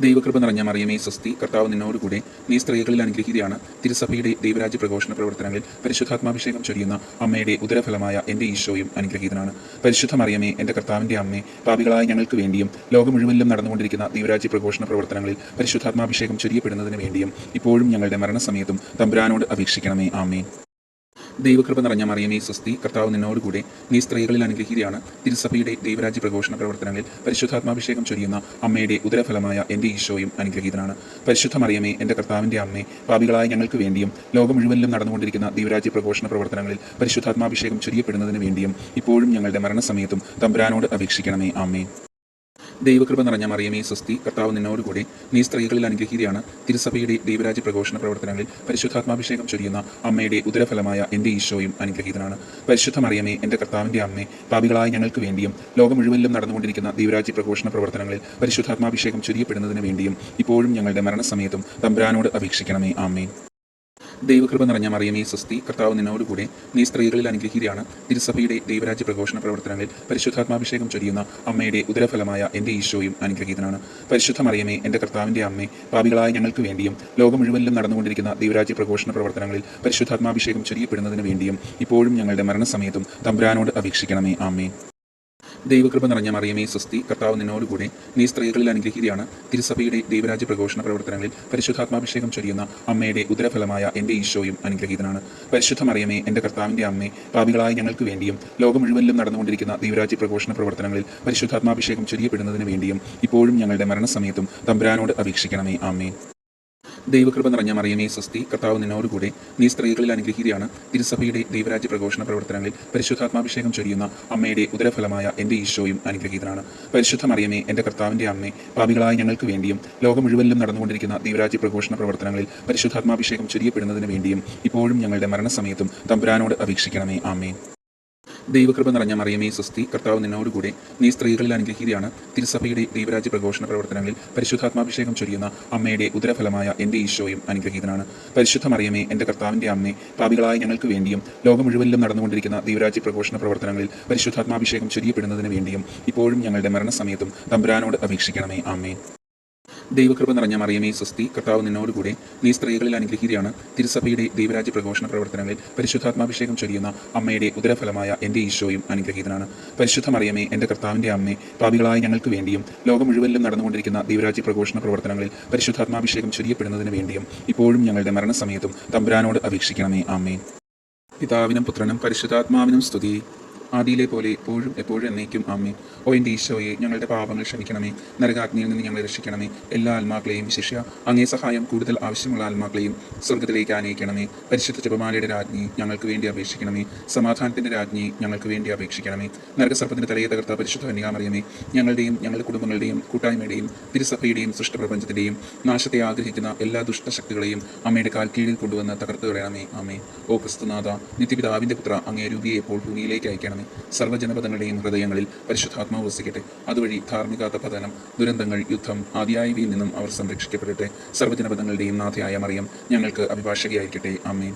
ദൈവകൃപ നിറഞ്ഞ മറിയമേ സ്വസ്തി, കർത്താവ് നിന്നോടുകൂടെ, നീ സ്ത്രീകളിൽ അനുഗ്രഹീതയാണ്. തിരുസഭയുടെ ദൈവരാജ്യ പ്രഘോഷണ പ്രവർത്തനങ്ങളിൽ പരിശുദ്ധാത്മാഭിഷേകം ചൊരിയുന്ന അമ്മയുടെ ഉദരഫലമായ എൻ്റെ ഈശോയും അനുഗ്രഹീതനാണ്. പരിശുദ്ധ മറിയമേ, എൻ്റെ കർത്താവിൻ്റെ അമ്മേ, പാപികളായ ഞങ്ങൾക്ക് വേണ്ടിയും ലോകം മുഴുവനിലും നടന്നുകൊണ്ടിരിക്കുന്ന ദൈവരാജ്യ പ്രഘോഷണ പ്രവർത്തനങ്ങളിൽ പരിശുദ്ധാത്മാഭിഷേകം ചൊരിയപ്പെടുന്നതിന് വേണ്ടിയും ഇപ്പോഴും ഞങ്ങളുടെ മരണസമയത്തും തമ്പുരാനോട് അപേക്ഷിക്കണമേ. ആമേൻ. ദൈവകൃപ നിറഞ്ഞ മറിയമേ സ്വസ്തി, കർത്താവ് നിന്നോടുകൂടെ, നീ സ്ത്രീകളിൽ അനുഗ്രഹീതയാണ്. തിരുസഭയുടെ ദൈവരാജ്യ പ്രഘോഷണ പ്രവർത്തനങ്ങളിൽ പരിശുദ്ധാത്മാഭിഷേകം ചൊരിയുന്ന അമ്മയുടെ ഉദരഫലമായ എൻ്റെ ഈശോയും അനുഗ്രഹീതനാണ്. പരിശുദ്ധ മറിയമേ, എൻ്റെ കർത്താവിൻ്റെ അമ്മേ, പാപികളായ ഞങ്ങൾക്ക് വേണ്ടിയും ലോകം മുഴുവനിലും നടന്നുകൊണ്ടിരിക്കുന്ന ദൈവരാജ്യ പ്രഘോഷണ പ്രവർത്തനങ്ങളിൽ പരിശുദ്ധാത്മാഭിഷേകം ചൊരിയപ്പെടുന്നതിന് വേണ്ടിയും ഇപ്പോഴും ഞങ്ങളുടെ മരണസമയത്തും തമ്പുരാനോട് അപേക്ഷിക്കണമേ. ആമേൻ. ദൈവകൃപ നിറഞ്ഞ മറിയമേ സ്വസ്തി, കർത്താവ് നിന്നോടുകൂടെ, നീ സ്ത്രീകളിൽ അനുഗ്രഹീതയാണ്. തിരുസഭയുടെ ദൈവരാജ്യ പ്രഘോഷണ പ്രവർത്തനങ്ങളിൽ പരിശുദ്ധാത്മാഭിഷേകം ചൊരിയുന്ന അമ്മയുടെ ഉദരഫലമായ എൻ്റെ ഈശോയും അനുഗ്രഹീതനാണ്. പരിശുദ്ധ മറിയമേ, എൻ്റെ കർത്താവിൻ്റെ അമ്മേ, പാപികളായ ഞങ്ങൾക്ക് വേണ്ടിയും ലോകം മുഴുവനിലും നടന്നുകൊണ്ടിരിക്കുന്ന ദൈവരാജ്യ പ്രഘോഷണ പ്രവർത്തനങ്ങളിൽ പരിശുദ്ധാത്മാഭിഷേകം ചൊരിയപ്പെടുന്നതിന് വേണ്ടിയും ഇപ്പോഴും ഞങ്ങളുടെ മരണസമയത്തും തമ്പുരാനോട് അപേക്ഷിക്കണമേ. ആമേൻ. ദൈവകൃപ നിറഞ്ഞ മറിയമേ സ്വസ്തി, കർത്താവ് നിന്നോടുകൂടെ, നീ സ്ത്രീകളിൽ അനുഗ്രഹീതയാണ്. തിരുസഭയുടെ ദൈവരാജ്യ പ്രഘോഷണ പ്രവർത്തനങ്ങളിൽ പരിശുദ്ധാത്മാഭിഷേകം ചൊരിയുന്ന അമ്മയുടെ ഉദരഫലമായ എൻ്റെ ഈശോയും അനുഗ്രഹീതനാണ്. പരിശുദ്ധ മറിയമേ, എൻ്റെ കർത്താവിൻ്റെ അമ്മേ, പാപികളായ ഞങ്ങൾക്ക് വേണ്ടിയും ലോകം മുഴുവനിലും നടന്നുകൊണ്ടിരിക്കുന്ന ദൈവരാജ്യ പ്രഘോഷണ പ്രവർത്തനങ്ങളിൽ പരിശുദ്ധാത്മാഭിഷേകം ചൊരിയപ്പെടുന്നതിന് വേണ്ടിയും ഇപ്പോഴും ഞങ്ങളുടെ മരണസമയത്തും തമ്പുരാനോട് അപേക്ഷിക്കണമേ. ആമേൻ. ദൈവകൃപ നിറഞ്ഞ മറിയമേ സ്വസ്തി, കർത്താവ് നിന്നോടുകൂടെ, നീ സ്ത്രീകളിൽ അനുഗ്രഹീതയാണ്. തിരുസഭയുടെ ദൈവരാജ്യ പ്രഘോഷണ പ്രവർത്തനങ്ങളിൽ പരിശുദ്ധാത്മാഭിഷേകം ചൊരിയുന്ന അമ്മയുടെ ഉദരഫലമായ എൻ്റെ ഈശോയും അനുഗ്രഹീതനാണ്. പരിശുദ്ധ മറിയമേ, എൻ്റെ കർത്താവിൻ്റെ അമ്മേ, പാപികളായ ഞങ്ങൾക്ക് വേണ്ടിയും ലോകം മുഴുവനിലും നടന്നുകൊണ്ടിരിക്കുന്ന ദൈവരാജ്യ പ്രഘോഷണ പ്രവർത്തനങ്ങളിൽ പരിശുദ്ധാത്മാഭിഷേകം ചൊരിയപ്പെടുന്നതിന് വേണ്ടിയും ഇപ്പോഴും ഞങ്ങളുടെ മരണസമയത്തും തമ്പുരാനോട് അപേക്ഷിക്കണമേ. ആമേൻ. ദൈവകൃപ നിറഞ്ഞ മറിയമേ സ്വസ്തി, കർത്താവ് നിന്നോടുകൂടെ, നീ സ്ത്രീകളിൽ അനുഗ്രഹീതയാണ്. തിരുസഭയുടെ ദൈവരാജ്യ പ്രഘോഷണ പ്രവർത്തനങ്ങളിൽ പരിശുദ്ധാത്മാഭിഷേകം ചൊരിയുന്ന അമ്മയുടെ ഉദരഫലമായ എൻ്റെ ഈശോയും അനുഗ്രഹീതനാണ്. പരിശുദ്ധ മറിയമേ, എൻ്റെ കർത്താവിൻ്റെ അമ്മേ, പാപികളായ ഞങ്ങൾക്ക് വേണ്ടിയും ലോകം മുഴുവനിലും നടന്നുകൊണ്ടിരിക്കുന്ന ദൈവരാജ്യ പ്രഘോഷണ പ്രവർത്തനങ്ങളിൽ പരിശുദ്ധാത്മാഭിഷേകം ചൊരിയപ്പെടുന്നതിന് വേണ്ടിയും ഇപ്പോഴും ഞങ്ങളുടെ മരണസമയത്തും തമ്പുരാനോട് അപേക്ഷിക്കണമേ. ആമേൻ. ദൈവകൃപ നിറഞ്ഞ മറിയമേ സ്വസ്തി, കർത്താവ് നിന്നോടുകൂടെ, നീ സ്ത്രീകളിൽ അനുഗ്രഹീതയാണ്. തിരുസഭയുടെ ദൈവരാജ്യ പ്രഘോഷണ പ്രവർത്തനങ്ങളിൽ പരിശുദ്ധാത്മാഭിഷേകം ചൊരിയുന്ന അമ്മയുടെ ഉദരഫലമായ എൻ്റെ ഈശോയും അനുഗ്രഹീതനാണ്. പരിശുദ്ധ മറിയമേ, എൻ്റെ കർത്താവിൻ്റെ അമ്മേ, പാപികളായ ഞങ്ങൾക്ക് വേണ്ടിയും ലോകം മുഴുവനിലും നടന്നുകൊണ്ടിരിക്കുന്ന ദൈവരാജ്യ പ്രഘോഷണ പ്രവർത്തനങ്ങളിൽ പരിശുദ്ധാത്മാഭിഷേകം ചൊരിയപ്പെടുന്നതിന് വേണ്ടിയും ഇപ്പോഴും ഞങ്ങളുടെ മരണസമയത്തും തമ്പുരാനോട് അപേക്ഷിക്കണമേ. ആമേൻ. ദൈവകൃപ നിറഞ്ഞ മറിയമേ സ്വസ്തി, കർത്താവ് നിന്നോടുകൂടെ, നീ സ്ത്രീകളിൽ അനുഗ്രഹീതയാണ്. തിരുസഭയുടെ ദൈവരാജ്യ പ്രഘോഷണ പ്രവർത്തനങ്ങളിൽ പരിശുദ്ധാത്മാഭിഷേകം ചൊരിയുന്ന അമ്മയുടെ ഉദരഫലമായ എൻ്റെ ഈശോയും അനുഗ്രഹീതനാണ്. പരിശുദ്ധ മറിയമേ, എൻ്റെ കർത്താവിൻ്റെ അമ്മേ, പാപികളായ ഞങ്ങൾക്ക് വേണ്ടിയും ലോകം മുഴുവനിലും നടന്നുകൊണ്ടിരിക്കുന്ന ദൈവരാജ്യ പ്രഘോഷണ പ്രവർത്തനങ്ങളിൽ പരിശുദ്ധാത്മാഭിഷേകം ചൊരിയപ്പെടുന്നതിന് വേണ്ടിയും ഇപ്പോഴും ഞങ്ങളുടെ മരണസമയത്തും തമ്പുരാനോട് അപേക്ഷിക്കണമേ. ആമേൻ. പിതാവിനും പുത്രനും പരിശുദ്ധാത്മാവിനും സ്തുതി, ആദിയിലെ പോലെ എപ്പോഴും എപ്പോഴും എന്നേക്കും. ആമേൻ. ഓ എൻ്റെ ഈശോയെ, ഞങ്ങളുടെ പാപങ്ങൾ ക്ഷമിക്കണമേ, നരകാഗ്നിയിൽ നിന്ന് ഞങ്ങളെ രക്ഷിക്കണമേ. എല്ലാ ആത്മാക്കളെയും, വിശിഷ്യ അങ്ങേ സഹായം കൂടുതൽ ആവശ്യമുള്ള ആത്മാക്കളെയും സ്വർഗത്തിലേക്ക് ആനയിക്കണമേ. പരിശുദ്ധ ജപമാലയുടെ രാജ്ഞി ഞങ്ങൾക്ക് വേണ്ടി അപേക്ഷിക്കണമേ. സമാധാനത്തിൻ്റെ രാജ്ഞി ഞങ്ങൾക്ക് വേണ്ടി അപേക്ഷിക്കണമേ. നരകസർപ്പത്തിന് തലയെ തകർത്ത പരിശുദ്ധ കന്യകാമറിയമേ, ഞങ്ങളുടെയും ഞങ്ങളുടെ കുടുംബങ്ങളുടെയും കൂട്ടായ്മയുടെയും തിരുസഭയുടെയും സൃഷ്ടപ്രപഞ്ചത്തിൻ്റെയും നാശത്തെ ആഗ്രഹിക്കുന്ന എല്ലാ ദുഷ്ടശക്തികളെയും അമ്മയുടെ കാൽ കീഴിൽ കൊണ്ടുവന്ന് തകർത്ത് കളയണമേ. ആമേ. ഓ ക്രിസ്തുനാഥ, നിത്യപിതാവിൻ്റെ പുത്ര, അങ്ങേ രൂപിയെ ഇപ്പോൾ ഭൂമിയിലേക്ക് അയക്കണമേ. സർവ്വജനപദങ്ങളുടെയും ഹൃദയങ്ങളിൽ പരിശുദ്ധാത്മാവ് വസിക്കട്ടെ. അതുവഴി ധാർമ്മികാത്ത പതനം, ദുരന്തങ്ങൾ, യുദ്ധം ആദിയായവയിൽ നിന്നും അവർ സംരക്ഷിക്കപ്പെടട്ടെ. സർവ്വജനപദങ്ങളുടെയും നാഥയായ മറിയം ഞങ്ങൾക്ക് അഭിഭാഷകയായിരിക്കട്ടെ. ആമേൻ.